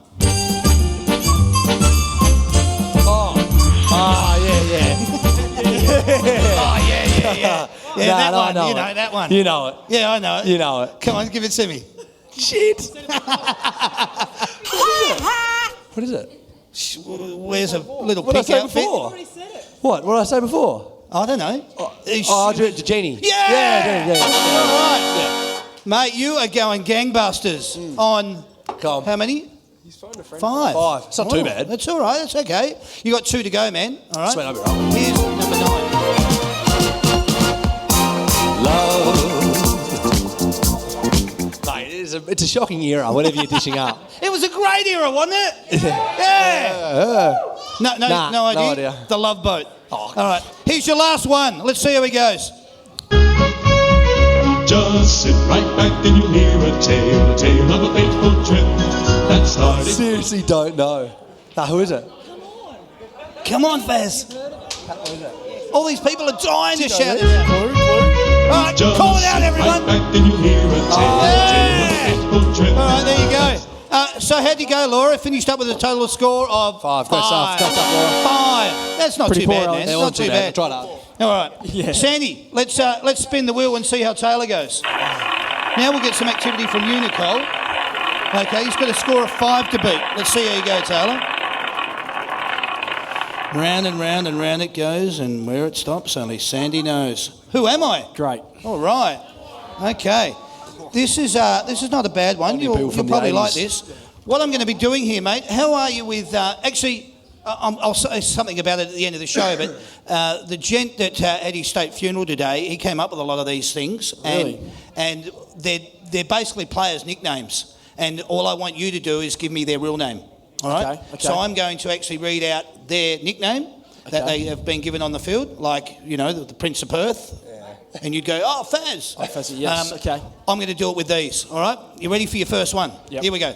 Yeah, that No, I one. know You it. know that one. You know it. Yeah, I know it. You know it. Come on, give it to me. Shit. What is it? Where's a little What did I pink say outfit? before? What did I say before? I don't know. Oh, Genie. Yeah! Yeah. All right. Mate, you are going gangbusters on Come on. how many? He's phoned a friend. 5. 5. It's not too Oh, bad. That's all right. That's okay. You got 2 to go, man. All right. Sweet, I'll be right. Here's number 9. Mate, it's a shocking era, whatever you're dishing up. It was a great era, wasn't it? Yeah. No Nah, idea. no idea. The Love Boat. Oh. All right. Here's your last one. Let's see how he goes. Just sit right back and you'll hear a tale of a fateful trip that started. Seriously don't know. Nah, who is it? Come on, Faz. All these people are dying to shout it Clue, out. clue. All right, Just call it out, sit everyone. right back and you'll hear a tale of a fateful trip. All right, there you go. So how'd you go, Laura? Finished up with a total score of 5. Go stuff, Laura. 5. That's not Pretty too poor, bad, Alex. man. Yeah, It's it not wasn't too too bad. bad. Try that. All right. Yeah. Sandy, let's spin the wheel and see how Taylor goes. Now we'll get some activity from you, Nicole. Okay, he's got a score of 5 to beat. Let's see how you go, Taylor. Round and round and round it goes, and where it stops, only Sandy knows. Who am I? Great. All right. Okay. This is not a bad one. people You'll from the probably like 80s. this. What I'm going to be doing here, mate, how are you with... I'll say something about it at the end of the show, but the gent that had his state funeral today, he came up with a lot of these things. Really? And they're basically players' nicknames. And all I want you to do is give me their real name. All right? Okay. So I'm going to actually read out their nickname that they have been given on the field, like, you know, the Prince of Perth. And you'd go, oh, Faz. Oh, Faz, yes, okay. I'm going to do it with these, all right? You ready for your first one? Yep. Here we go.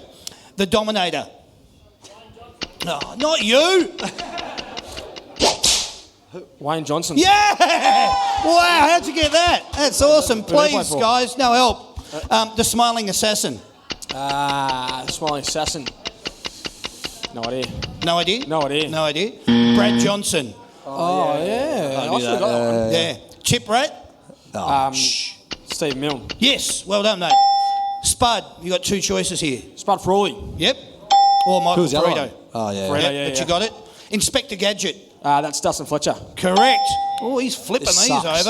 The Dominator. Oh, not you. Wayne Johnson. Yeah! Wow, how'd you get that? That's awesome. Who do they play Please, for? guys, no help. The Smiling Assassin. Smiling Assassin. No idea. No idea? No idea. No idea. Brad Johnson. Oh, yeah. I knew forgot that. that one. Yeah. Chip Rat. Steve Milne. Yes, well done, mate. Spud, you got 2 choices here. Spud Frawley. Yep. Or Michael Who's the other Frito. one? Oh, yeah. Frito. Yep, Yeah, but yeah. you got it. Inspector Gadget. That's Dustin Fletcher. Correct. Oh, he's flipping This these sucks.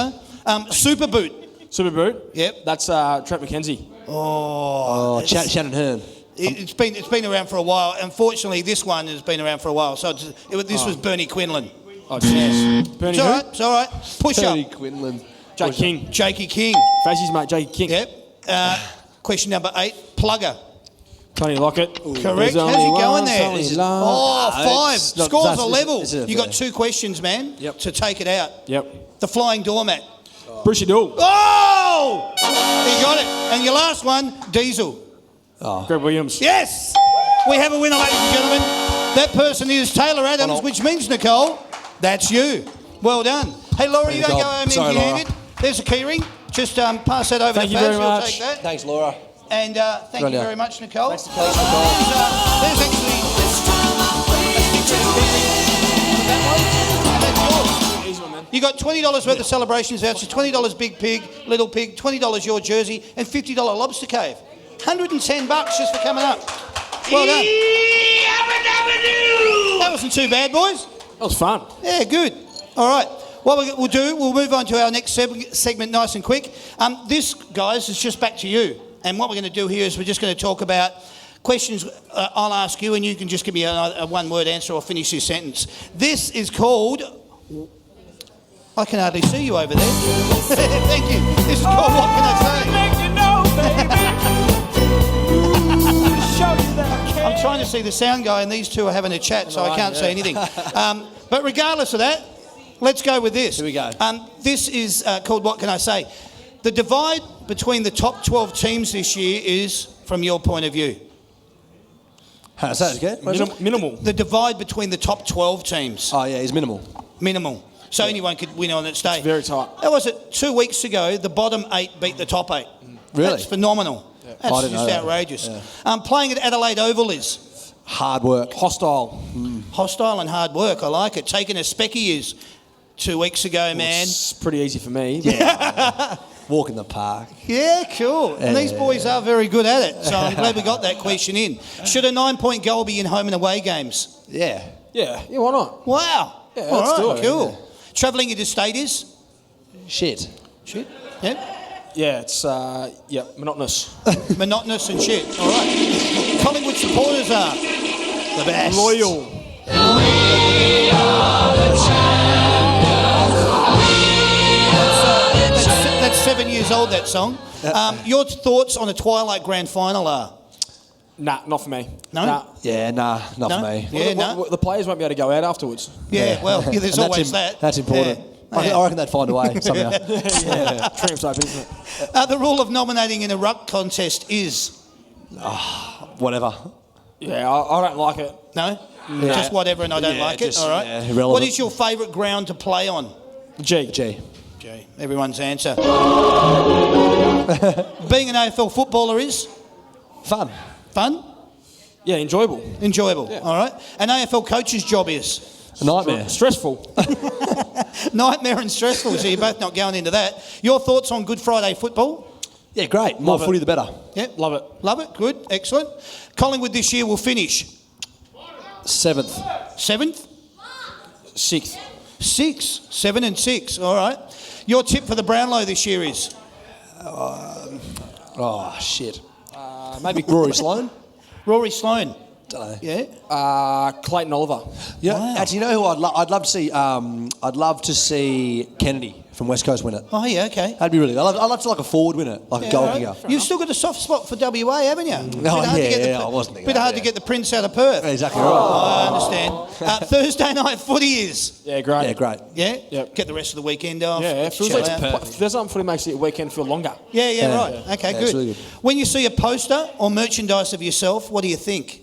over. Super Boot. Super Boot. Yep. That's Trent McKenzie. Oh, Shannon Hearn. It's been around for a while. Unfortunately, this one has been around for a while. So this was Bernie Quinlan. Oh, jeez. Bernie It's all who? right. It's all right. Push Tony up. Quinlan. Jake King. Jakey King. Fazy's mate, Jake King. Yep. Question number 8. Plugger. Tony Lockett. Correct. There's How's only he going one, there? only This is- love. Oh, 5. it's not- Scores that's- are level. this is You got 2 questions, man, Yep. to take it out. Yep. The Flying Doormat. Brucey Dool. Oh! You got it. And your last one, Diesel. Greg Williams. Yes! We have a winner, ladies and gentlemen. That person is Taylor Adams, Well, which means, Nicole, that's you. Well done. Hey, Laura, you don't go home Sorry, empty-handed. There's a keyring. Just pass that over Thank to you Faz. very He'll much. take that. Thanks, Laura. And thank you very much, Nicole. Thanks to Nicole. There's actually... Easy one, man. You got $20 worth of celebrations vouchers, $20 Big Pig, Little Pig, $20 your jersey, and $50 Lobster Cave. $110 just for coming up. Well done. That wasn't too bad, boys. That was fun. Yeah, good. All right. What we'll do, we'll move on to our next segment nice and quick. This, guys, is just back to you. And what we're going to do here is we're just going to talk about questions I'll ask you, and you can just give me a one-word answer or finish your sentence. This is called... I can hardly see you over there. Thank you. This is called What Can I Say? I'm trying to see the sound guy, and these two are having a chat, so I can't say anything. But regardless of that, let's go with this. Here we go. This is called What Can I Say? The divide between the top 12 teams this year is, from your point of view? How's that again? Minimal. The divide between the top 12 teams. Oh, yeah, he's minimal. Minimal. So anyone could win on its day. It's very tight. That was it. 2 weeks ago, the bottom 8 beat the top 8. Really? That's phenomenal. I That's didn't just know that. outrageous. Yeah. Playing at Adelaide Oval is Hard work. Hostile. hostile and hard work. I like it. Taking a specky is 2 weeks ago, man. It's pretty easy for me. Walk in the park. Yeah, cool. And these boys are very good at it. So I'm glad we got that question in. Should a 9-point goal be in home and away games? Yeah. Yeah, why not? Wow. Yeah, All let's right, do it. cool. Travelling interstate is? Shit. Shit. Yep. Yeah, it's monotonous. Monotonous and shit. All right. Collingwood supporters are the best. Loyal. That's 7 years old, that song. Your thoughts on a Twilight Grand Final are? Nah, not for me. No? Nah. Yeah, nah, not No? for me. Yeah, no. The players won't be able to go out afterwards. Yeah, well, yeah, there's And always that. That's important. Yeah. I reckon they'd find a way somehow. Tramps open, isn't it? The rule of nominating in a ruck contest is? Whatever. Yeah, I don't like it. No? Just whatever and I don't Yeah, like it? just, All right. yeah, irrelevant. What is your favourite ground to play on? G. Gee. Gee, everyone's answer. Being an AFL footballer is? Fun. Fun? Yeah, enjoyable. Enjoyable. All right. An AFL coach's job is? A nightmare. Stressful. Nightmare and stressful, so you're both not going into that. Your thoughts on Good Friday football? Yeah, great. More Love it. footy, the better. Yep. Love it. Love it. Good. Excellent. Collingwood this year will finish 7th. 7th? 6th. 6. 7 and 6. All right. Your tip for the Brownlow this year is? Oh, shit. Maybe Rory Sloane? Rory Sloane. Don't know. Yeah. Clayton Oliver. Yeah. Wow. Actually, you know who I'd love to see? I'd love to see Kennedy from West Coast win it. Oh, yeah, okay. That'd be really good. I'd love to see like a forward win it, like a goal all right. kicker. You've still got a soft spot for WA, haven't you? I wasn't thinking Bit that, hard to get the Prince out of Perth. Exactly right. I understand. Thursday night footy is? Yeah, great. Yeah, great. Yeah? Yep. Get the rest of the weekend off. Yeah, it feels chill like out. there's something footy makes the weekend feel longer. Yeah, Yeah. right. Okay, Yeah, good. it's really good. When you see a poster or merchandise of yourself, what do you think?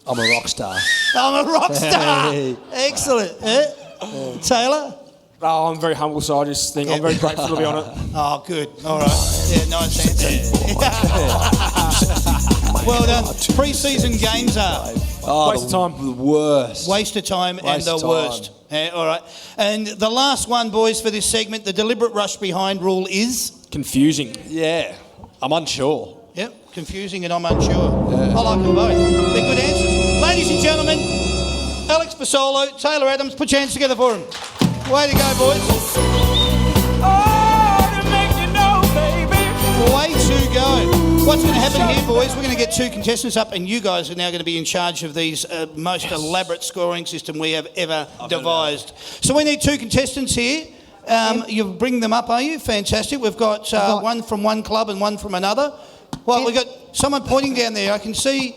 I'm a rock star. I'm a rock star. Hey. Excellent. Taylor? Oh, I'm very humble, so I just think I'm very grateful to be on it. Oh, good. All right. Yeah, nice answer. Well done. Pre-season games are Waste of time. The worst. waste of time and Waste the of time. worst. Yeah, all right. And the last one, boys, for this segment, the deliberate rush behind rule is? Confusing. Yeah. I'm unsure. Yep, confusing and I'm unsure. I like them both. They're good answers. Ladies and gentlemen, Alex Fasolo, Taylor Adams, put your hands together for him. Way to go, boys. Way to go. What's going to happen here, boys, we're going to get 2 contestants up and you guys are now going to be in charge of these most elaborate scoring system we have ever devised. So we need 2 contestants here. You bring them up, are you? Fantastic. We've got one from one club and one from another. Well, we've got someone pointing down there. I can see...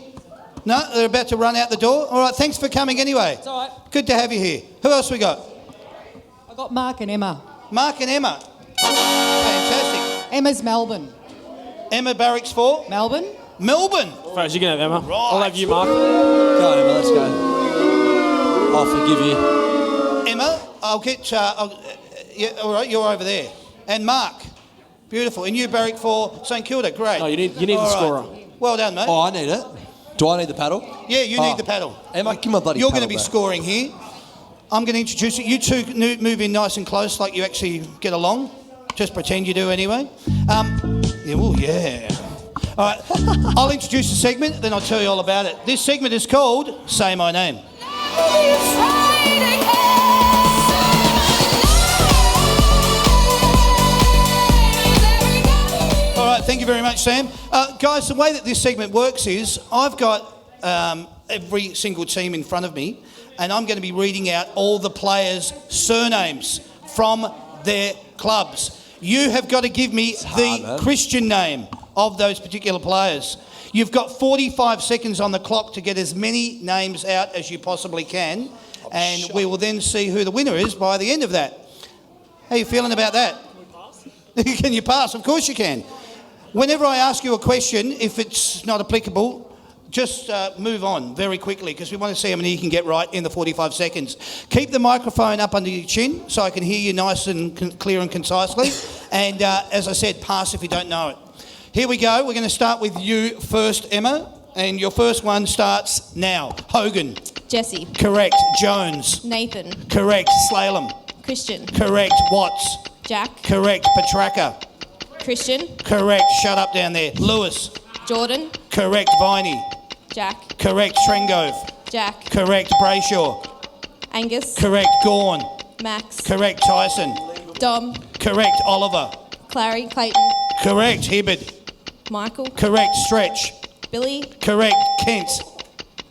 No, they're about to run out the door. All right, thanks for coming anyway. It's all right. Good to have you here. Who else we got? I got Mark and Emma. Mark and Emma. Fantastic. Emma's Melbourne. Emma barracks for? Melbourne? Melbourne. First, you can have Emma. I'll have you, Mark. Go, Emma, let's go. I'll forgive you. Emma, I'll get... yeah, all right, you're over there. And Mark. Beautiful. And you, Barrick, for St Kilda. Great. No, you need the All scorer. right. Well done, mate. Oh, I need it. Do I need the paddle? Yeah, you need the paddle. Emma, give my bloody You're paddle going to be back. scoring here. I'm going to introduce you. You two move in nice and close like you actually get along. Just pretend you do anyway. Yeah, well, yeah. All right, I'll introduce the segment, then I'll tell you all about it. This segment is called Say My Name. All right, thank you very much, Sam. Guys, the way that this segment works is I've got every single team in front of me, and I'm going to be reading out all the players' surnames from their clubs. You have got to give me the Christian name of those particular players. You've got 45 seconds on the clock to get as many names out as you possibly can, and we will then see who the winner is by the end of that. How are you feeling about that? Can you pass? Of course you can. Whenever I ask you a question, if it's not applicable, just move on very quickly because we want to see how many you can get right in the 45 seconds. Keep the microphone up under your chin so I can hear you nice and clear and concisely. And as I said, pass if you don't know it. Here we go. We're going to start with you first, Emma. And your first one starts now. Hogan. Jesse. Correct. Jones. Nathan. Correct. Slalom. Christian. Correct. Watts. Jack. Correct. Petraka. Christian. Correct. Shut up down there. Lewis. Jordan. Correct. Viney. Jack. Correct. Trengove. Jack. Correct. Brayshaw. Angus. Correct. Gorn. Max. Correct. Tyson. Dom. Correct. Oliver. Clary. Clayton. Correct. Hibbard. Michael. Correct. Stretch. Billy. Correct. Kent.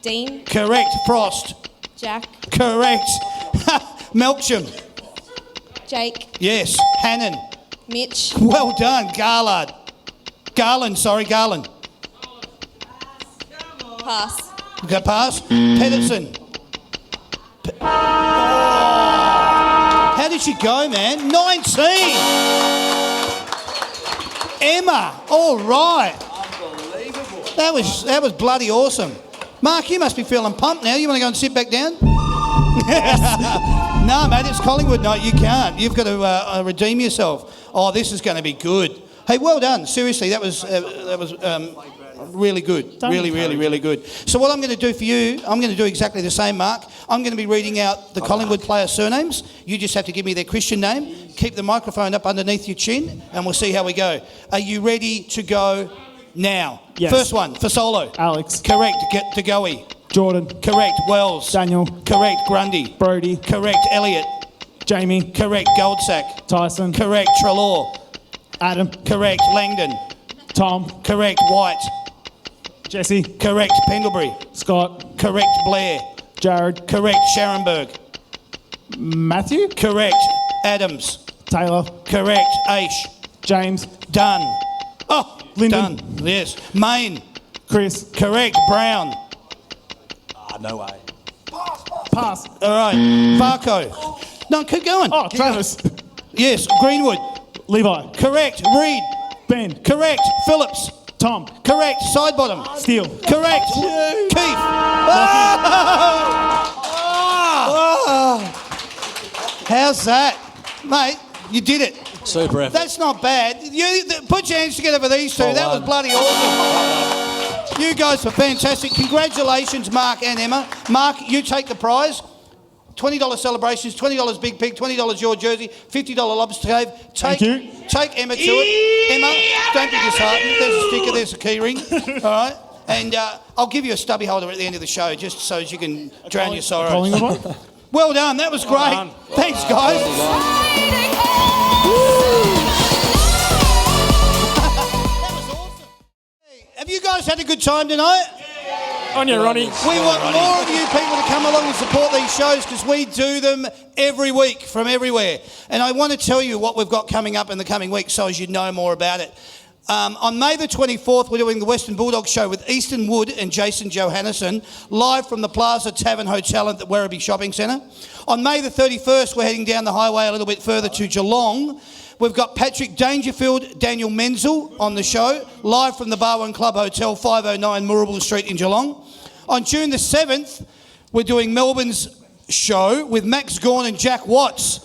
Dean. Correct. Frost. Jack. Correct. Melksham. Jake. Yes. Hannon. Mitch. Well done. Garland. Garland. Pass. Okay, pass. Pedersen. How did she go, man? 19. Emma. All right. Unbelievable. That was bloody awesome. Mark, you must be feeling pumped now. You want to go and sit back down? No, mate, it's Collingwood night. You can't. You've got to redeem yourself. Oh, this is going to be good. Hey, well done. Seriously, that was really good. Really good. So what I'm going to do for you, I'm going to do exactly the same, Mark. I'm going to be reading out the Collingwood player surnames. You just have to give me their Christian name. Keep the microphone up underneath your chin, and we'll see how we go. Are you ready to go now? Yes. First one, for solo. Alex. Correct. To Goey. Jordan. Correct. Wells. Daniel. Correct. Grundy. Brody. Correct. Elliott. Jamie. Correct. Goldsack. Tyson. Correct. Trelaw. Adam. Correct. Langdon. Tom. Correct. White. Jesse. Correct. Pendlebury. Scott. Correct. Blair. Jared. Correct. Scharenberg. Matthew. Correct. Adams. Taylor. Correct. Aish. James. Dunn. Oh, Lyndon. Dunn. Yes. Main. Chris. Correct. Brown. No way. Pass. All right. Varco. No, keep going. Oh, Travis. Yes. Greenwood. Levi. Correct. Reed. Ben. Correct. Phillips. Tom. Correct. Sidebottom. Steele. Correct. Keith. How's that? Mate, you did it. Super effort. That's not bad. Put your hands together for these two. That was bloody awesome. You guys were fantastic. Congratulations, Mark and Emma. Mark, you take the prize. $20 celebrations, $20 Big Pig, $20 your jersey, $50 Lobster Cave. Thank you. Take Emma to it. Emma, don't be disheartened. There's a sticker, there's a key ring. All right? And I'll give you a stubby holder at the end of the show just so as you can drown your sorrows. Collingwood one? Well done. That was great. Thanks, guys. That was awesome. Hey, have you guys had a good time tonight? On you, Ronnie. We want more of you people to come along and support these shows because we do them every week from everywhere. And I want to tell you what we've got coming up in the coming weeks so as you know more about it. On May the 24th, we're doing the Western Bulldogs show with Easton Wood and Jason Johannesson, live from the Plaza Tavern Hotel at the Werribee Shopping Centre. On May the 31st, we're heading down the highway a little bit further to Geelong we've got Patrick Dangerfield, Daniel Menzel on the show, live from the Barwon Club Hotel, 509 Moorabool Street in Geelong. On June the 7th, we're doing Melbourne's show with Max Gawn and Jack Watts,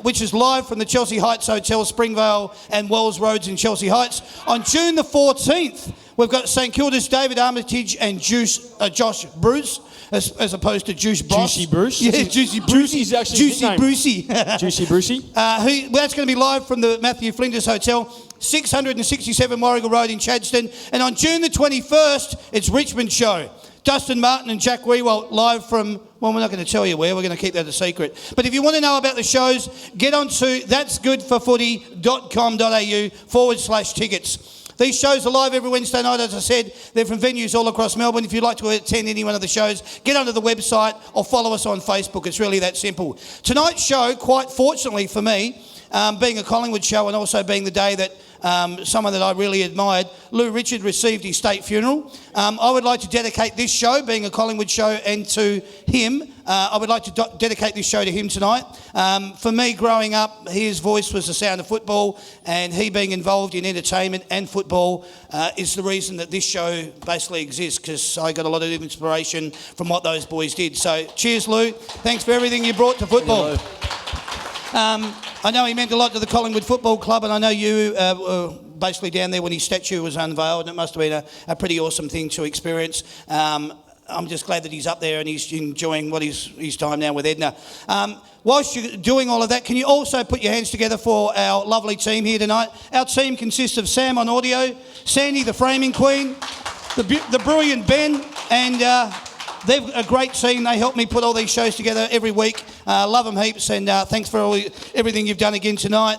which is live from the Chelsea Heights Hotel, Springvale and Wells Roads in Chelsea Heights. On June the 14th, we've got St Kilda's David Armitage and Josh Bruce, as opposed to Juice Boss. Juicy Bruce? Yeah, Juicy Bruce. Juicy's actually Juicy his Brucey. Juicy Brucey. That's going to be live from the Matthew Flinders Hotel, 667 Warrigal Road in Chadstone. And on June the 21st, it's Richmond show. Dustin Martin and Jack Wewalt live from, well, we're not going to tell you where, we're going to keep that a secret. But if you want to know about the shows, get on to that'sgoodforfooty.com.au/tickets. These shows are live every Wednesday night, as I said. They're from venues all across Melbourne. If you'd like to attend any one of the shows, get onto the website or follow us on Facebook. It's really that simple. Tonight's show, quite fortunately for me, being a Collingwood show and also being the day that someone that I really admired, Lou Richard, received his state funeral. I would like to dedicate this show, being a Collingwood show, and to him. I would like to dedicate this show to him tonight. For me, growing up, his voice was the sound of football, and he being involved in entertainment and football is the reason that this show basically exists, because I got a lot of inspiration from what those boys did. So cheers, Lou. Thanks for everything you brought to football. I know he meant a lot to the Collingwood Football Club, and I know you were basically down there when his statue was unveiled, and it must have been a pretty awesome thing to experience. I'm just glad that he's up there and he's enjoying his time now with Edna. Whilst you're doing all of that, can you also put your hands together for our lovely team here tonight? Our team consists of Sam on audio, Sandy the framing queen, the brilliant Ben, and they're a great team. They help me put all these shows together every week. Love them heaps, and thanks for everything you've done again tonight.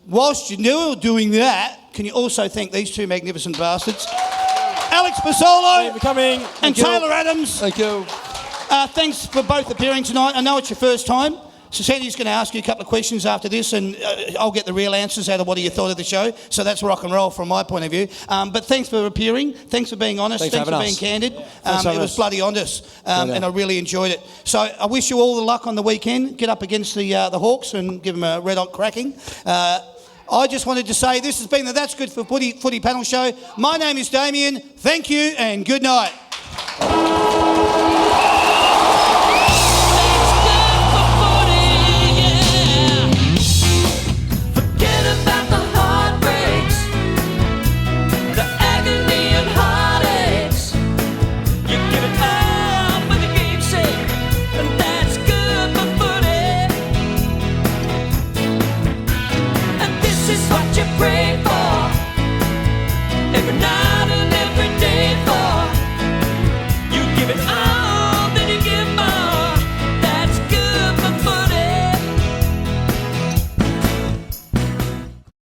Whilst you're doing that, can you also thank these two magnificent bastards? Alex Basolo and Taylor Adams. Thank you. Thanks for both appearing tonight. I know it's your first time. So Sandy's going to ask you a couple of questions after this, and I'll get the real answers out of what you thought of the show. So that's rock and roll from my point of view. But thanks for appearing. Thanks for being honest. Thanks for being candid. It was bloody honest, and I really enjoyed it. So I wish you all the luck on the weekend. Get up against the Hawks and give them a red hot cracking. I just wanted to say this has been the That's Good for Footy panel show. My name is Damien. Thank you and good night.